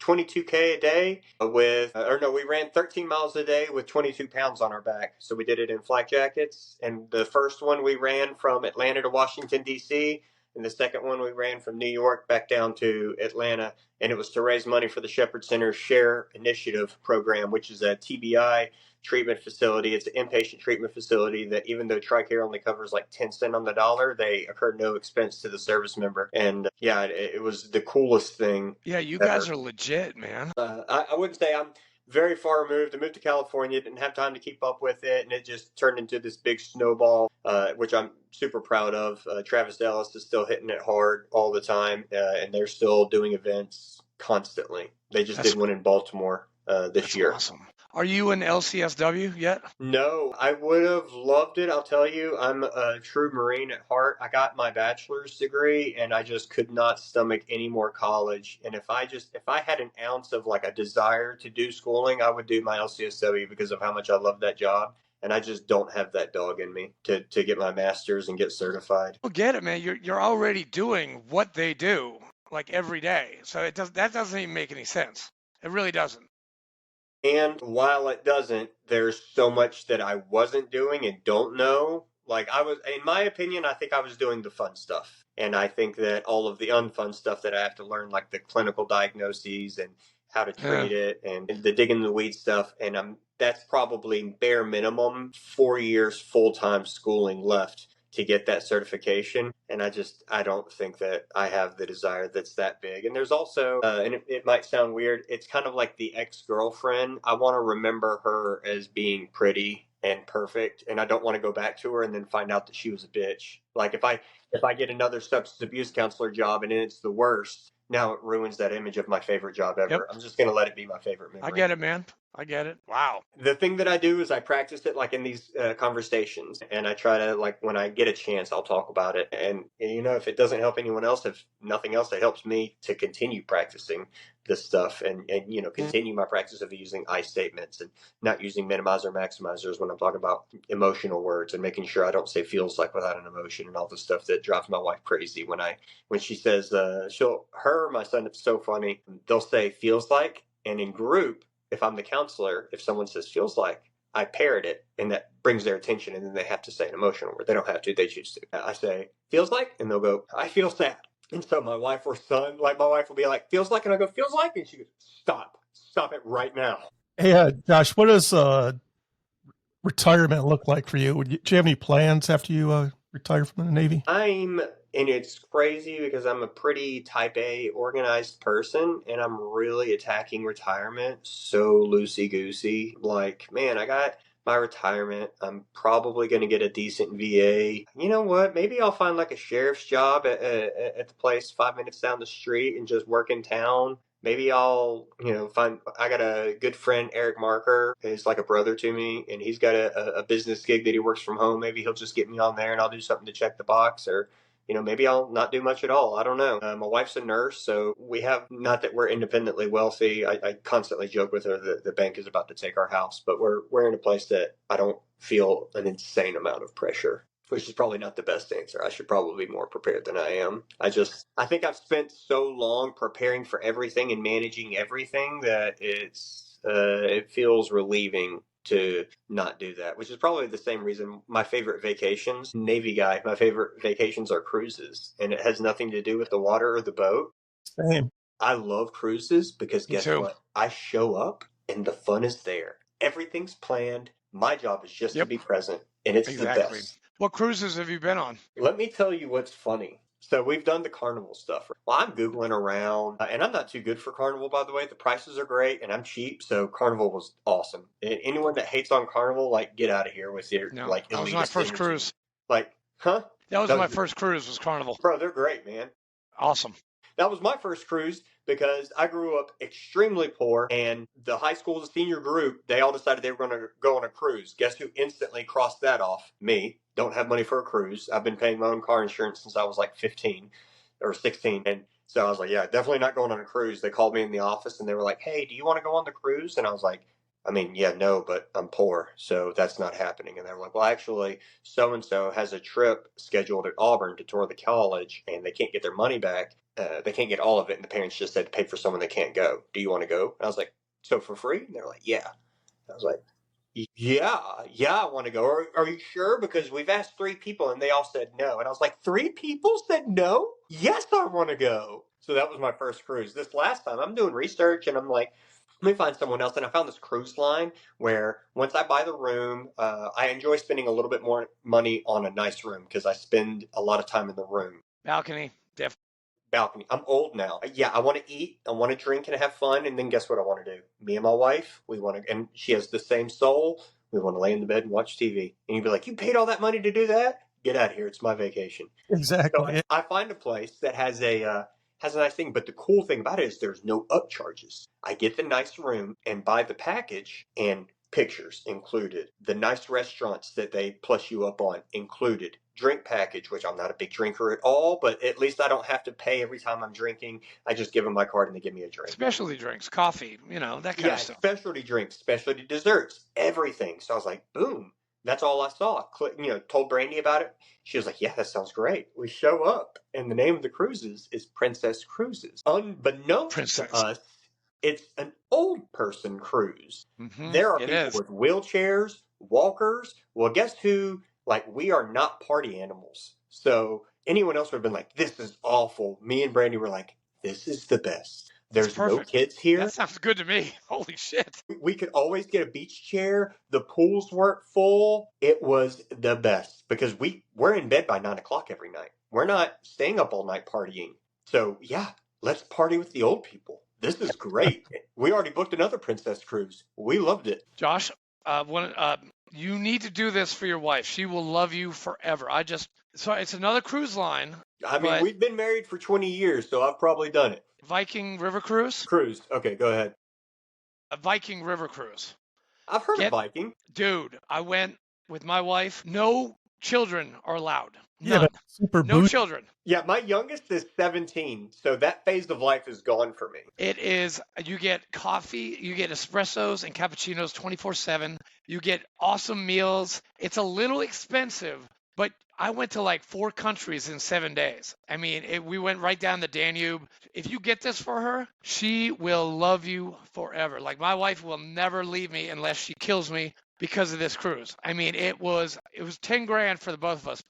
22K a day we ran 13 miles a day with 22 pounds on our back. So we did it in flak jackets. And the first one we ran from Atlanta to Washington, D.C., and the second one we ran from New York back down to Atlanta. And it was to raise money for the Shepherd Center Share Initiative program, which is a TBI treatment facility. It's an inpatient treatment facility that, even though TRICARE only covers like 10 cents on the dollar, they incur no expense to the service member. And yeah, it was the coolest thing. Yeah, you guys are legit, man. I wouldn't say I'm very far removed. I moved to California, didn't have time to keep up with it, and it just turned into this big snowball, which I'm super proud of. Travis Ellis is still hitting it hard all the time, and they're still doing events constantly. They just did one in Baltimore this year. Awesome. Are you an LCSW yet? No, I would have loved it. I'll tell you, I'm a true Marine at heart. I got my bachelor's degree, and I just could not stomach any more college. And if I had an ounce of like a desire to do schooling, I would do my LCSW because of how much I love that job. And I just don't have that dog in me to get my master's and get certified. Well, get it, man. You're already doing what they do like every day, so that doesn't even make any sense. It really doesn't. And while it doesn't, there's so much that I wasn't doing and don't know. Like, in my opinion, I think I was doing the fun stuff. And I think that all of the unfun stuff that I have to learn, like the clinical diagnoses and how to treat it and the digging in the weeds stuff. And that's probably bare minimum 4 years full-time schooling left to get that certification. And I don't think that I have the desire that's that big. And there's also, and it might sound weird, it's kind of like the ex-girlfriend. I want to remember her as being pretty and perfect, and I don't want to go back to her and then find out that she was a bitch. Like if I get another substance abuse counselor job and it's the worst, now it ruins that image of my favorite job ever. Yep. I'm just going to let it be my favorite memory. I get it, man. I get it. Wow. The thing that I do is I practice it like in these conversations, and I try to, like, when I get a chance, I'll talk about it. And if it doesn't help anyone else, if nothing else, it helps me to continue practicing this stuff and continue my practice of using I statements and not using minimizer maximizers when I'm talking about emotional words, and making sure I don't say feels like without an emotion and all the stuff that drives my wife crazy when she says my son, it's so funny, they'll say feels like, and in group, if I'm the counselor, if someone says feels like, I parrot it, and that brings their attention, and then they have to say an emotional word. They don't have to, they choose to. I say, feels like, and they'll go, I feel sad. And so my wife or son, like my wife will be like, feels like, and I go, feels like, and she goes, stop it right now. Hey, Josh, what does retirement look like for you? Do you have any plans after you retire from the Navy? And it's crazy because I'm a pretty type A organized person, and I'm really attacking retirement so loosey-goosey. Like, man, I got my retirement. I'm probably going to get a decent VA. You know what? Maybe I'll find like a sheriff's job at the place 5 minutes down the street and just work in town. Maybe I'll, I got a good friend, Eric Marker, who's like a brother to me, and he's got a business gig that he works from home. Maybe he'll just get me on there and I'll do something to check the box, or maybe I'll not do much at all. I don't know. My wife's a nurse, so we have, not that we're independently wealthy. I constantly joke with her that the bank is about to take our house, but we're in a place that I don't feel an insane amount of pressure, which is probably not the best answer. I should probably be more prepared than I am. I think I've spent so long preparing for everything and managing everything that it feels relieving to not do that, which is probably the same reason my favorite vacations, Navy guy, my favorite vacations are cruises, and it has nothing to do with the water or the boat. Same. I love cruises because Me guess too. what? I show up and the fun is there. Everything's planned. My job is just to be present, and it's Exactly. the best. What cruises have you been on? Let me tell you what's funny. So we've done the Carnival stuff. Well, I'm Googling around, and I'm not too good for Carnival, by the way. The prices are great, and I'm cheap, so Carnival was awesome. And anyone that hates on Carnival, like, get out of here with your, No, like, that was my elitist first energy. cruise. Like, huh? That was my first cruise, was Carnival. Bro, they're great, man. Awesome. That was my first cruise because I grew up extremely poor, and the high school, the senior group, they all decided they were going to go on a cruise. Guess who instantly crossed that off? Me. Don't have money for a cruise. I've been paying my own car insurance since I was like 15 or 16. And so I was like, yeah, definitely not going on a cruise. They called me in the office and they were like, hey, do you want to go on the cruise? And I was like, I mean, yeah, no, but I'm poor, so that's not happening. And they were like, well, actually, so-and-so has a trip scheduled at Auburn to tour the college, and they can't get their money back. They can't get all of it, and the parents just said to pay for someone that can't go. Do you want to go? And I was like, so for free? And they were like, yeah. I was like, yeah, I want to go. Are you sure? Because we've asked 3 people, and they all said no. And I was like, 3 people said no? Yes, I want to go. So that was my first cruise. This last time, I'm doing research, and I'm like, let me find someone else. And I found this cruise line where once I buy the room, I enjoy spending a little bit more money on a nice room because I spend a lot of time in the room. Balcony. Balcony. I'm old now. Yeah, I want to eat, I want to drink and have fun. And then guess what I want to do? Me and my wife, we want to, and she has the same soul. We want to lay in the bed and watch TV. And you'd be like, you paid all that money to do that? Get out of here. It's my vacation. Exactly. So I find a place that has a nice thing, but the cool thing about it is there's no upcharges. I get the nice room and buy the package, and pictures included. The nice restaurants that they plus you up on included. Drink package, which I'm not a big drinker at all, but at least I don't have to pay every time I'm drinking. I just give them my card and they give me a drink. Specialty drinks, coffee, that kind of stuff. Specialty drinks, specialty desserts, everything. So I was like, boom. That's all I saw. Told Brandy about it. She was like, yeah, that sounds great. We show up, and the name of the cruises is Princess Cruises. Unbeknownst to us, it's an old person cruise. Mm-hmm. There are people with wheelchairs, walkers. Well, guess who? Like, we are not party animals. So anyone else would have been like, this is awful. Me and Brandy were like, this is the best. There's no perfect. kids here. That sounds good to me. Holy shit. We could always get a beach chair. The pools weren't full. It was the best because we're in bed by 9 o'clock every night. We're not staying up all night partying. So yeah, let's party with the old people. This is great. We already booked another princess cruise. We loved it. Josh, you need to do this for your wife. She will love you forever. So it's another cruise line. I mean, we've been married for 20 years, so I've probably done it. Viking River Cruise? Cruise. Okay, go ahead. A Viking River Cruise. I've heard of Viking. Dude, I went with my wife. No children are allowed. Yeah, None. super No children. Yeah, my youngest is 17, so that phase of life is gone for me. It is, you get coffee, you get espressos and cappuccinos 24/7. You get awesome meals. It's a little expensive, but I went to like 4 countries in 7 days. I mean, we went right down the Danube. If you get this for her, she will love you forever. Like my wife will never leave me unless she kills me because of this cruise. I mean, it was 10 grand for the both of us,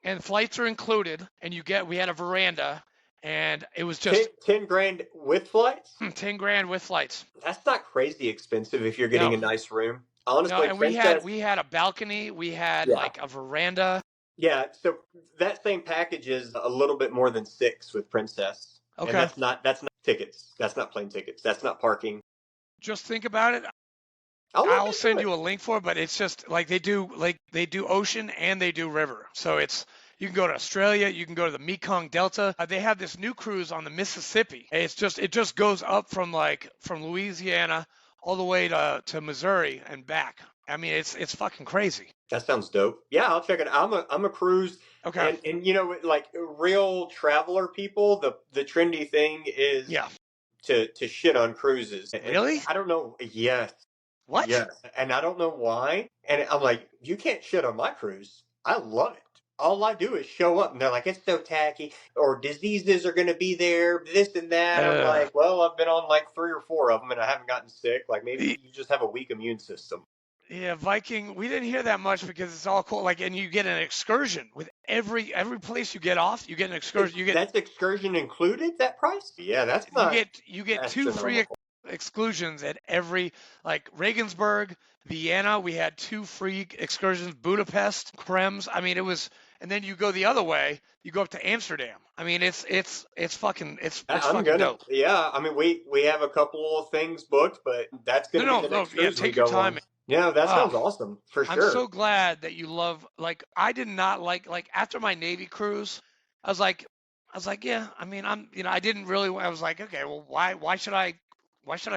and flights are included, and we had a veranda, and it was just 10 grand with flights? 10 grand with flights. That's not crazy expensive if you're getting a nice room. Honestly, no, and we had a balcony, we had like a veranda. Yeah, so that same package is a little bit more than 6 with Princess. Okay. And that's not tickets. That's not plane tickets. That's not parking. Just think about it. I'll send you a link for it, but it's just like they do ocean and they do river. So you can go to Australia, you can go to the Mekong Delta. They have this new cruise on the Mississippi. It just goes up from Louisiana all the way to Missouri and back. I mean, it's fucking crazy. That sounds dope. Yeah, I'll check it out. I'm a cruise. Okay. And you know, like real traveler people, the trendy thing is to shit on cruises. Really? I don't know. Yes. What? Yes. And I don't know why. And I'm like, you can't shit on my cruise. I love it. All I do is show up and they're like, it's so tacky, or diseases are going to be there, this and that. I'm like, well, I've been on like 3 or 4 of them and I haven't gotten sick. Like maybe you just have a weak immune system. Yeah, Viking, we didn't hear that much because it's all cool. Like, and you get an excursion with every place you get off. You get an excursion. That's excursion included, that price? Yeah, that's not. You get 2 free exclusions at every, like Regensburg, Vienna. We had 2 free excursions. Budapest, Krems. I mean, it was. And then you go the other way. You go up to Amsterdam. I mean, it's fucking dope. Yeah, I mean, we have a couple of things booked, but that's gonna be the next cruise take your time. On. Yeah, that sounds awesome for sure. I'm so glad that you love. Like, I did not like after my Navy cruise, I was like, yeah. I mean, I didn't really. I was like, okay, well, why should I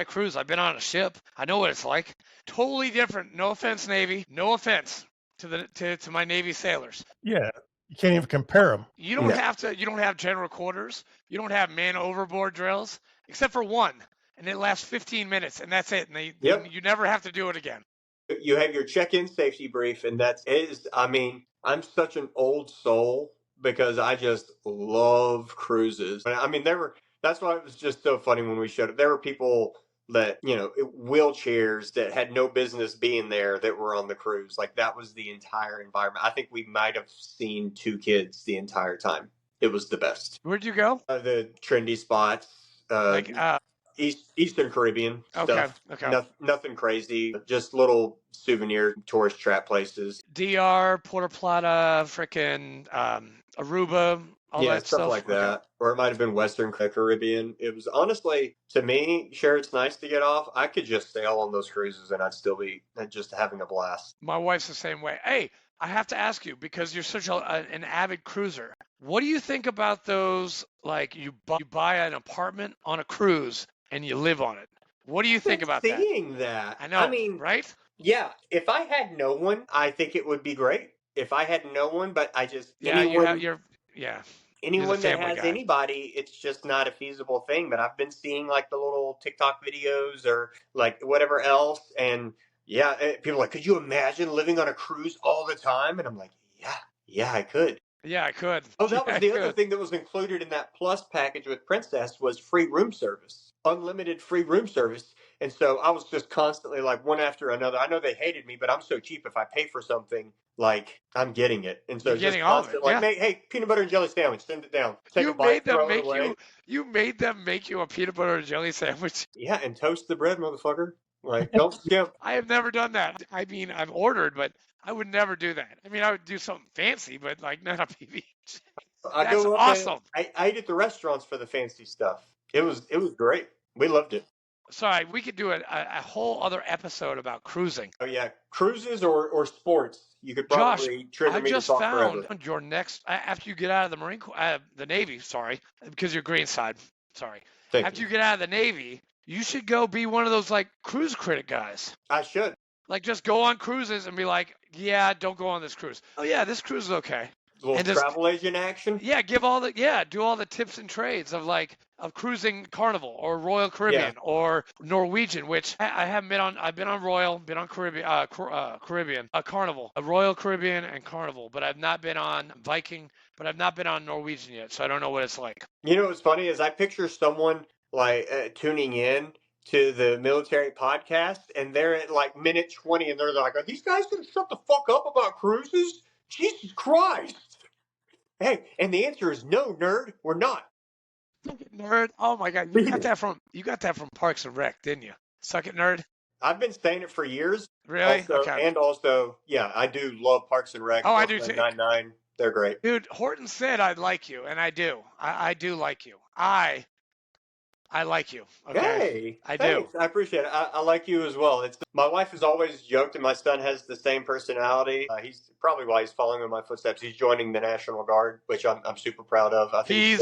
cruise? I've been on a ship. I know what it's like. Totally different. No offense, Navy. No offense to my Navy sailors. Yeah, you can't even compare them. You don't have to. You don't have general quarters. You don't have man overboard drills, except for one, and it lasts 15 minutes, and that's it. And you never have to do it again. You have your check-in safety brief, and I mean, I'm such an old soul because I just love cruises. I mean, that's why it was just so funny when we showed up. There were people that, you know, wheelchairs that had no business being there that were on the cruise. Like, that was the entire environment. I think we might have seen 2 kids the entire time. It was the best. Where'd you go? The trendy spots. Eastern Caribbean stuff. Okay. Nothing crazy. Just little souvenir tourist trap places. DR, Puerto Plata, frickin' Aruba, all that stuff like that. Or it might have been Western Caribbean. It was honestly, to me, sure, it's nice to get off. I could just sail on those cruises and I'd still be just having a blast. My wife's the same way. Hey, I have to ask you, because you're such an avid cruiser, what do you think about those, like you buy an apartment on a cruise and you live on it? What do you think about that? Seeing that. I know. I mean, right? Yeah. If I had no one, I think it would be great. If I had no one, but I just anyone that has anybody, it's just not a feasible thing. But I've been seeing like the little TikTok videos or like whatever else, and people are like, could you imagine living on a cruise all the time? And I'm like, yeah, I could. Yeah, I could. Oh, that was the other thing that was included in that Plus package with Princess was free room service, unlimited free room service. And so I was just constantly like one after another. I know they hated me, but I'm so cheap. If I pay for something, like I'm getting it. And so You're just getting all of it. constant, like, Yeah. hey, peanut butter and jelly sandwich, send it down. Take a You bite, made them throw it make away. you made them make you a peanut butter and jelly sandwich. Yeah, and toast the bread, motherfucker. Like, don't skimp. I have never done that. I mean, I've ordered, but I would never do that. I mean, I would do something fancy, but like not a PB. I That's go up and awesome. I eat at the restaurants for the fancy stuff. It was great. We loved it. Sorry, we could do a whole other episode about cruising. Oh yeah, cruises or sports. You could Josh, probably trigger I me to just talk forever. found your next after you get out of the Marine Corps, the Navy. Sorry, because you're green side. Sorry. Thank After you. you get out of the Navy, you should go be one of those like cruise critic guys. I should. Like just go on cruises and be like, yeah, don't go on this cruise. Oh yeah, this cruise is okay. A little And just- travel agent action. Yeah, do all the tips and trades of cruising Carnival or Royal Caribbean or Norwegian, which I haven't been on. I've been on Royal, been on Caribbean, Carnival, a Royal Caribbean and Carnival, but I've not been on Viking, but I've not been on Norwegian yet, so I don't know what it's like. You know what's funny is I picture someone like tuning in to the military podcast, and they're at like minute 20, and they're like, "Are these guys gonna shut the fuck up about cruises? Jesus Christ!" Hey, and the answer is no, nerd. We're not. Nerd. Oh my God, you got that from Parks and Rec, didn't you? Suck it, nerd. I've been saying it for years. Really? Also, Okay. And also, yeah, I do love Parks and Rec. Oh, I do too. 999. They're great. Dude, Horton said I'd like you, and I do. I do like you. I like you. Okay. Hey, I thanks. do. I appreciate it. I like you as well. My wife has always joked, and my son has the same personality. He's probably why he's following in my footsteps. He's joining the National Guard, which I'm super proud of. I think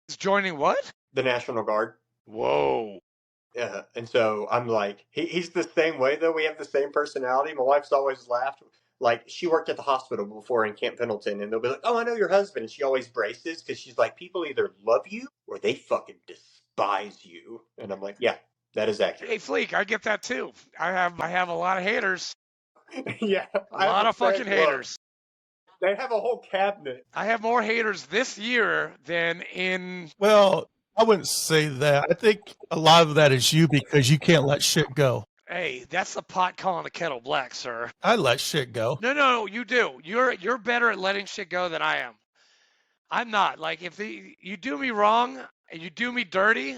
He's joining what? the National Guard. Whoa. Yeah, and so I'm like, he's the same way though. We have the same personality. My wife's always laughed. Like she worked at the hospital before in Camp Pendleton, and they'll be like, "Oh, I know your husband," and she always braces because she's like, "People either love you or they fucking despise you." And I'm like, "Yeah, that is accurate." Hey, Fleek, I get that too. I have a lot of haters. Yeah, A lot of fucking haters. They have a whole cabinet. I have more haters this year than in. Well, I wouldn't say that. I think a lot of that is you because you can't let shit go. Hey, that's the pot calling the kettle black, sir. I let shit go. No, you do. You're better at letting shit go than I am. I'm not. Like if you do me wrong and you do me dirty,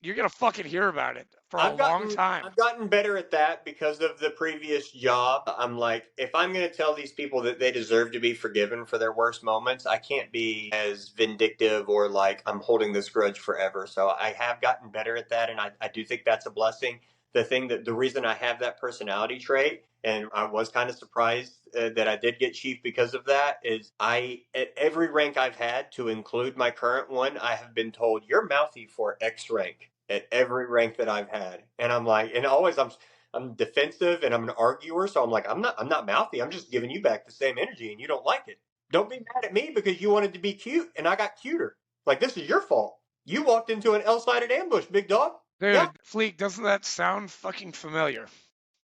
you're gonna fucking hear about it for a long time. I've gotten better at that because of the previous job. I'm like, if I'm going to tell these people that they deserve to be forgiven for their worst moments, I can't be as vindictive or like I'm holding this grudge forever. So I have gotten better at that, and I do think that's a blessing. The reason I have that personality trait, and I was kind of surprised that I did get chief because of that, is at every rank I've had, to include my current one, I have been told you're mouthy for X rank at every rank that I've had. And I'm like, and always I'm defensive and I'm an arguer, so I'm like, I'm not mouthy. I'm just giving you back the same energy, and you don't like it. Don't be mad at me because you wanted to be cute and I got cuter. Like, this is your fault. You walked into an L-sided ambush, big dog. Dude, Yeah. Fleek, doesn't that sound fucking familiar?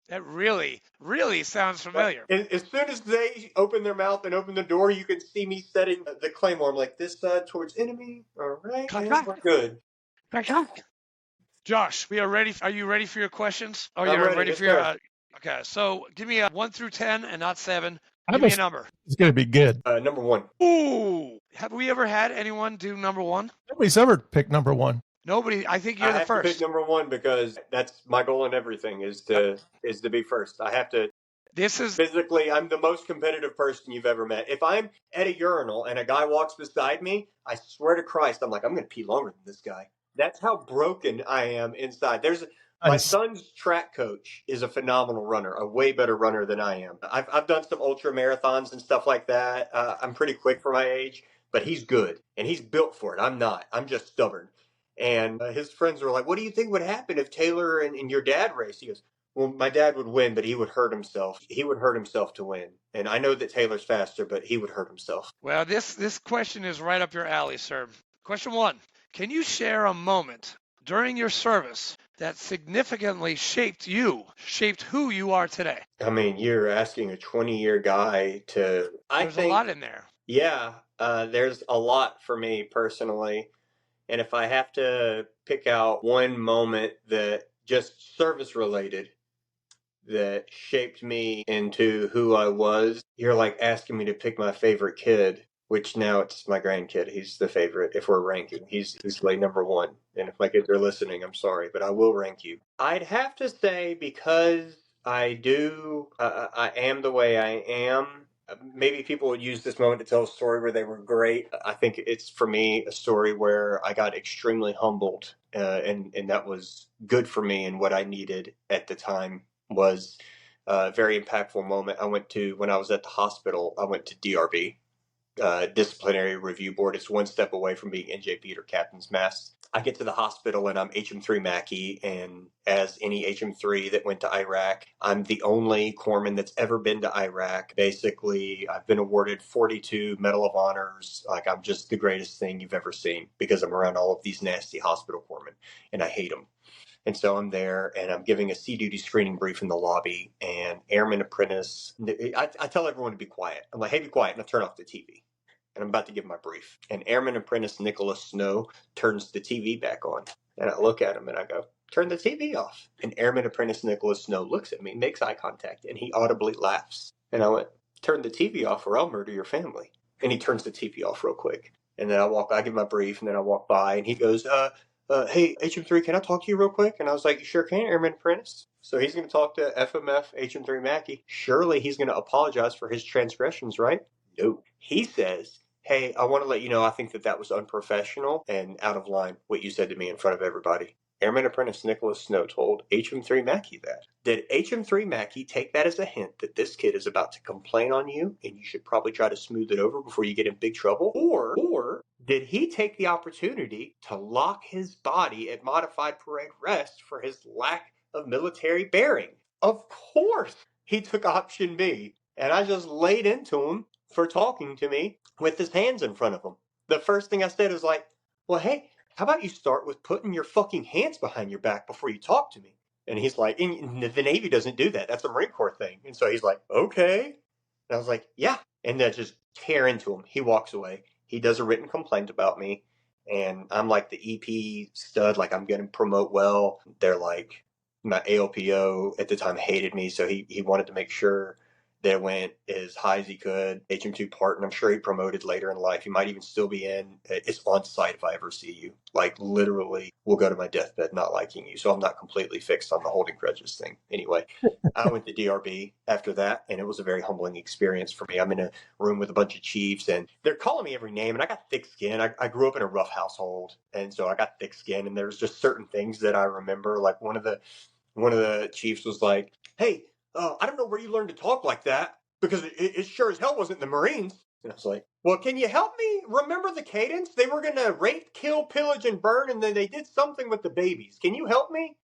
That really, really sounds familiar. As soon as they open their mouth and open the door, you can see me setting the claymore. I'm like, this side towards enemy. All right, and we're good. Josh, we are ready. Are you ready for your questions? Oh, I'm you're ready, ready yes, for your. sir. Okay, so give me a 1 through 10 and not 7. I Give have me a number. It's going to be good. Number one. Ooh, have we ever had anyone do number 1? Nobody's ever picked number one. Nobody. I think I you're the have to pick first. number one because that's my goal in everything is to be first. I have to. This is Physically, I'm the most competitive person you've ever met. If I'm at a urinal and a guy walks beside me, I swear to Christ, I'm like, I'm going to pee longer than this guy. That's how broken I am inside. My son's track coach is a phenomenal runner, a way better runner than I am. I've done some ultra marathons and stuff like that. I'm pretty quick for my age, but he's good and he's built for it. I'm not. I'm just stubborn. And his friends were like, "What do you think would happen if Taylor and your dad raced?" He goes, "Well, my dad would win, but he would hurt himself. He would hurt himself to win. And I know that Taylor's faster, but he would hurt himself." well. This question is right up your alley, sir. Question 1: Can you share a moment during your service that significantly shaped who you are today? I mean, you're asking a 20-year guy to. There's a lot in there. Yeah, there's a lot for me personally. And if I have to pick out one moment that just service related that shaped me into who I was. You're like asking me to pick my favorite kid, which now it's my grandkid. He's the favorite if we're ranking. He's like number one. And if my kids are listening, I'm sorry, but I will rank you. I'd have to say because I am the way I am. Maybe people would use this moment to tell a story where they were great. I think it's, for me, a story where I got extremely humbled, and that was good for me, and what I needed at the time was a very impactful moment. When I was at the hospital, I went to DRB, Disciplinary Review Board. It's one step away from being NJP or Captain's Mast. I get to the hospital and I'm HM3 Mackey, and as any HM3 that went to Iraq, I'm the only corpsman that's ever been to Iraq. Basically, I've been awarded 42 Medal of Honors. Like, I'm just the greatest thing you've ever seen because I'm around all of these nasty hospital corpsmen, and I hate them. And so I'm there and I'm giving a sea duty screening brief in the lobby, and Airman Apprentice, I tell everyone to be quiet. I'm like, hey, be quiet, and I turn off the TV. And I'm about to give my brief. And Airman Apprentice Nicholas Snow turns the TV back on. And I look at him and I go, turn the TV off. And Airman Apprentice Nicholas Snow looks at me, makes eye contact, and he audibly laughs. And I went, turn the TV off or I'll murder your family. And he turns the TV off real quick. And then I give my brief, and then I walk by, and he goes, hey, HM3, can I talk to you real quick? And I was like, you sure can, Airman Apprentice. So he's going to talk to FMF HM3 Mackey. Surely he's going to apologize for his transgressions, right? No. He says, hey, I want to let you know I think that was unprofessional and out of line, what you said to me in front of everybody. Airman Apprentice Nicholas Snow told HM3 Mackey that. Did HM3 Mackey take that as a hint that this kid is about to complain on you and you should probably try to smooth it over before you get in big trouble? Or did he take the opportunity to lock his body at modified parade rest for his lack of military bearing? Of course he took option B, and I just laid into him for talking to me with his hands in front of him. The first thing I said was like, well, hey, how about you start with putting your fucking hands behind your back before you talk to me? And he's like, and the Navy doesn't do that. That's a Marine Corps thing. And so he's like, okay. And I was like, yeah. And then just tear into him. He walks away. He does a written complaint about me. And I'm like the EP stud, like I'm going to promote well. They're like, my ALPO at the time hated me. So he wanted to make sure that went as high as he could. HM2 part, and I'm sure he promoted later in life. He might even still be in. It's on site if I ever see you. Like, literally, we'll go to my deathbed not liking you. So I'm not completely fixed on the holding grudges thing. Anyway, I went to DRB after that, and it was a very humbling experience for me. I'm in a room with a bunch of chiefs, and they're calling me every name, and I got thick skin. I grew up in a rough household, and so I got thick skin, and there's just certain things that I remember. Like, one of the chiefs was like, hey, I don't know where you learned to talk like that, because it sure as hell wasn't the Marines. And I was like, well, can you help me remember the cadence? They were going to rape, kill, pillage, and burn, and then they did something with the babies. Can you help me?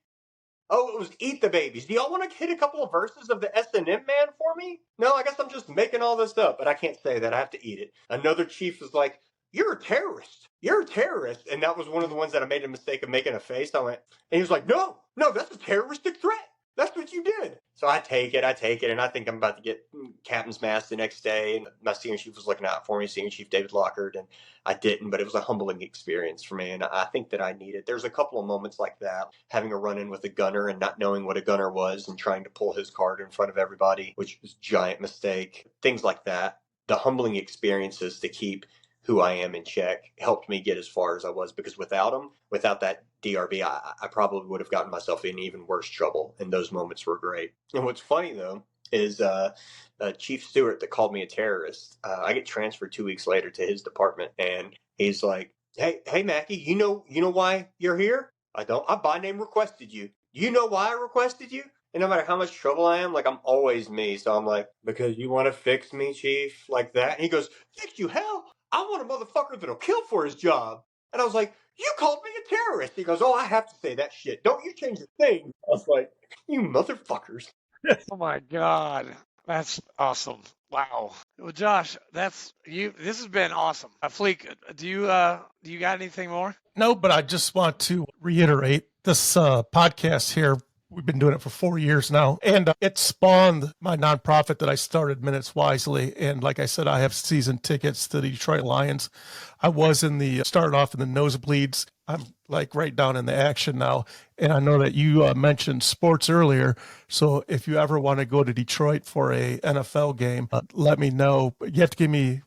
Oh, it was eat the babies. Do y'all want to hit a couple of verses of the S&M Man for me? No, I guess I'm just making all this up, but I can't say that. I have to eat it. Another chief was like, you're a terrorist. You're a terrorist. And that was one of the ones that I made a mistake of making a face. I went, and he was like, no, that's a terroristic threat. That's what you did. So I take it, and I think I'm about to get Captain's Mast the next day, and my senior chief was looking out for me, Senior Chief David Lockhart, and I didn't, but it was a humbling experience for me, and I think that I needed. There's a couple of moments like that, having a run-in with a gunner and not knowing what a gunner was and trying to pull his card in front of everybody, which was a giant mistake. Things like that. The humbling experiences to keep who I am in check helped me get as far as I was, because without that DRB, I probably would have gotten myself in even worse trouble, and those moments were great. And what's funny, though, is Chief Stewart that called me a terrorist, I get transferred 2 weeks later to his department, and he's like, hey, Mackey, you know why you're here? I don't. I by name requested you. You know why I requested you? And no matter how much trouble I am, like, I'm always me. So I'm like, because you want to fix me, Chief, like that? And he goes, fix you, hell? I want a motherfucker that'll kill for his job. And I was like, you called me a terrorist. He goes, oh, I have to say that shit. Don't you change the thing. I was like, you motherfuckers. Oh my God. That's awesome. Wow. Well, Josh, that's you. This has been awesome. Fleek, do you got anything more? No, but I just want to reiterate this podcast here We've been doing it for 4 years now, and it spawned my nonprofit that I started, Minutes Wisely. And like I said, I have season tickets to the Detroit Lions. I was started off in the nosebleeds. I'm like right down in the action now. And I know that you mentioned sports earlier. So if you ever want to go to Detroit for a NFL game, let me know. But you have to give me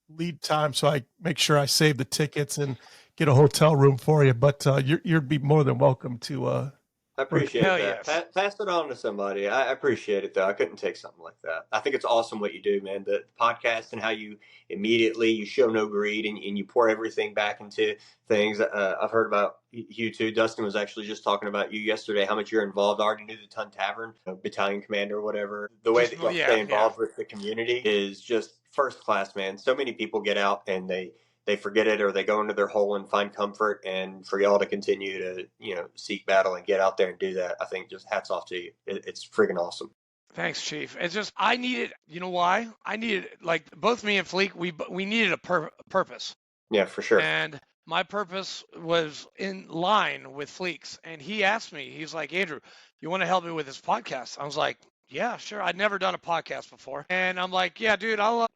lead time so I make sure I save the tickets and get a hotel room for you. But you'd be more than welcome to. I appreciate Hell that. yes. Pass it on to somebody. I appreciate it, though. I couldn't take something like that. I think it's awesome what you do, man. The podcast and how you immediately you show no greed and you pour everything back into things. I've heard about you too. Dustin was actually just talking about you yesterday, how much you're involved. I already knew the Ton Tavern, battalion commander, whatever. The way that you stay involved with the community is just first class, man. So many people get out and they forget it or they go into their hole and find comfort. And for y'all to continue to, seek battle and get out there and do that, I think just hats off to you. It's freaking awesome. Thanks, Chief. It's just, I needed, you know why? I needed, like, both me and Fleek, we needed a purpose. Yeah, for sure. And my purpose was in line with Fleek's. And he asked me, he's like, Andrew, you want to help me with this podcast? I was like, yeah, sure. I'd never done a podcast before. And I'm like, yeah, dude, I'll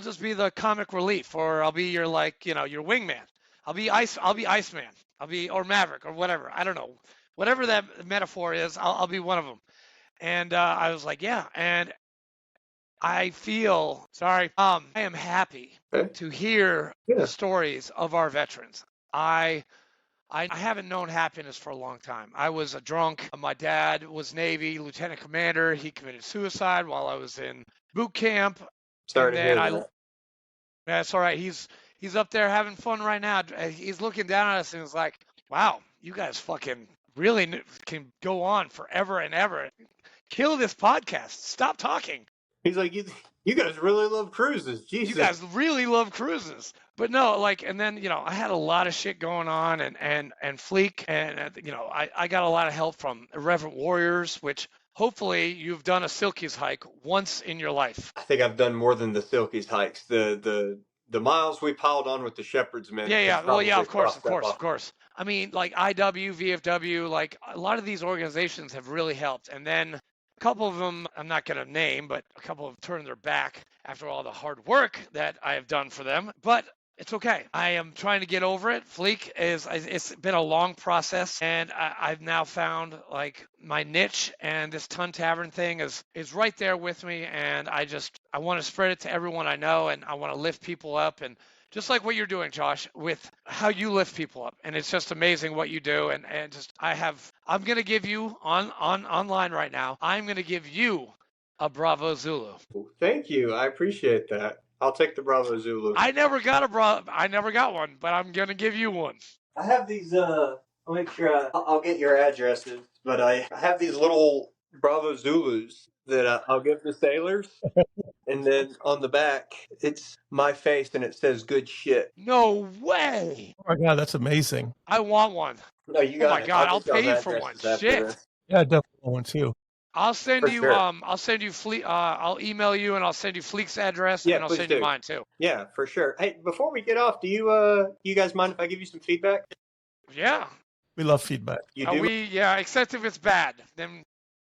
just be the comic relief, or I'll be your, like, your wingman. I'll be Iceman. Or Maverick or whatever. I don't know. Whatever that metaphor is, I'll be one of them. And I was like, yeah. And I feel, I am happy to hear the stories of our veterans. I haven't known happiness for a long time. I was a drunk. My dad was Navy lieutenant commander. He committed suicide while I was in boot camp. Sorry to hear that. That's all right. He's up there having fun right now. He's looking down at us and he's like, wow, you guys fucking really can go on forever and ever. Kill this podcast. Stop talking. He's like, you guys really love cruises. Jesus. You guys really love cruises. But no, like, and then, I had a lot of shit going on and Fleek and, I got a lot of help from Irreverent Warriors, which hopefully you've done a Silkies hike once in your life. I think I've done more than the Silkies hikes. The miles we piled on with the Shepherd's Men. Yeah. Well, yeah, of course. I mean, like IW, VFW, like a lot of these organizations have really helped. And then a couple of them, I'm not going to name, but a couple have turned their back after all the hard work that I have done for them. But it's okay. I am trying to get over it. Fleek it's been a long process, and I've now found like my niche, and this Ton Tavern thing is right there with me. And I want to spread it to everyone I know, and I want to lift people up, and just like what you're doing, Josh, with how you lift people up. And it's just amazing what you do. And I'm going to give you online right now, I'm going to give you a Bravo Zulu. Thank you. I appreciate that. I'll take the Bravo Zulu. I never got one, but I'm going to give you one. I have these, I'll make sure I'll get your addresses, but I have these little Bravo Zulus that I'll give the sailors. And then on the back, it's my face and it says good shit. No way. Oh my God, that's amazing. I want one. No, you got it. Oh my God, I'll pay you for one. Shit. Yeah, definitely one too. I'll send you. Sure. I'll send you Fleek. I'll email you and I'll send you Fleek's address, and I'll send you mine too. Yeah, for sure. Hey, before we get off, do you guys mind if I give you some feedback? Yeah. We love feedback. You do? Except if it's bad, then.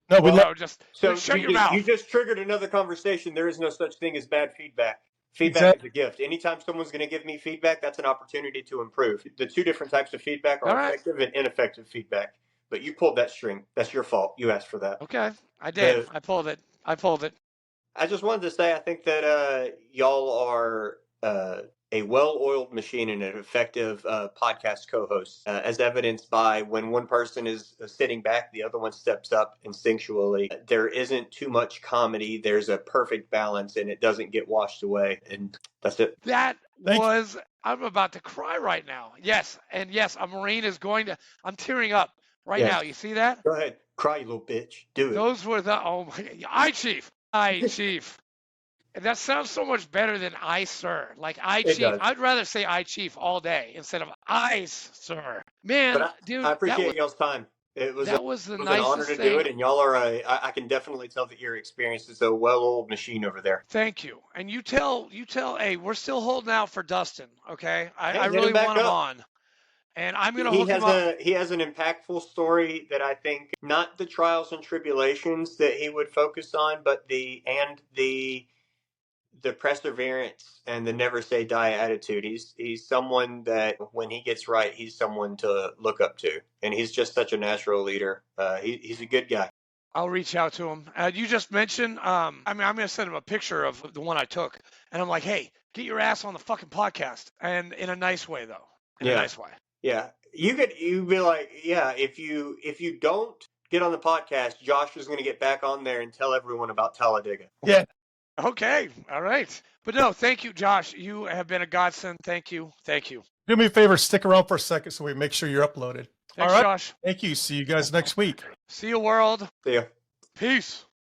No, we love. Just so shut your mouth. You just triggered another conversation. There is no such thing as bad feedback. Feedback is a gift. Anytime someone's going to give me feedback, that's an opportunity to improve. The two different types of feedback are effective and ineffective feedback. But you pulled that string. That's your fault. You asked for that. Okay, I did. I pulled it. I just wanted to say I think that y'all are a well-oiled machine and an effective podcast co-host, as evidenced by when one person is sitting back, the other one steps up instinctually. There isn't too much comedy. There's a perfect balance, and it doesn't get washed away. And that's it. I'm about to cry right now. Yes, and yes, a Marine is going to. I'm tearing up right now. You see that? Go ahead. Cry, you little bitch. Do it. Those were oh my God. Aye, Chief. Aye, Chief. And that sounds so much better than I, sir. Like I, Chief. Does. I'd rather say I, Chief all day instead of I, sir. Man, dude. I appreciate y'all's time. It was an honor to do it, and y'all are I can definitely tell that your experience is a well-oiled machine over there. Thank you. And you tell, hey, we're still holding out for Dustin, okay? I really want him on. And I'm going to He hook has him up. he has an impactful story that I think not the trials and tribulations that he would focus on, but the perseverance and the never say die attitude. He's someone that when he gets right, he's someone to look up to, and he's just such a natural leader. He's a good guy. I'll reach out to him. You just mentioned, I mean, I'm going to send him a picture of the one I took. And I'm like, hey, get your ass on the fucking podcast. And in a nice way, though. In a nice way. Yeah. You'd be like, yeah, if you don't get on the podcast, Josh is going to get back on there and tell everyone about Talladega. Yeah. Okay. All right. But no, thank you, Josh. You have been a godsend. Thank you. Thank you. Do me a favor, stick around for a second so we make sure you're uploaded. Thanks, All right. Josh. Thank you. See you guys next week. See you, world. See ya. Peace.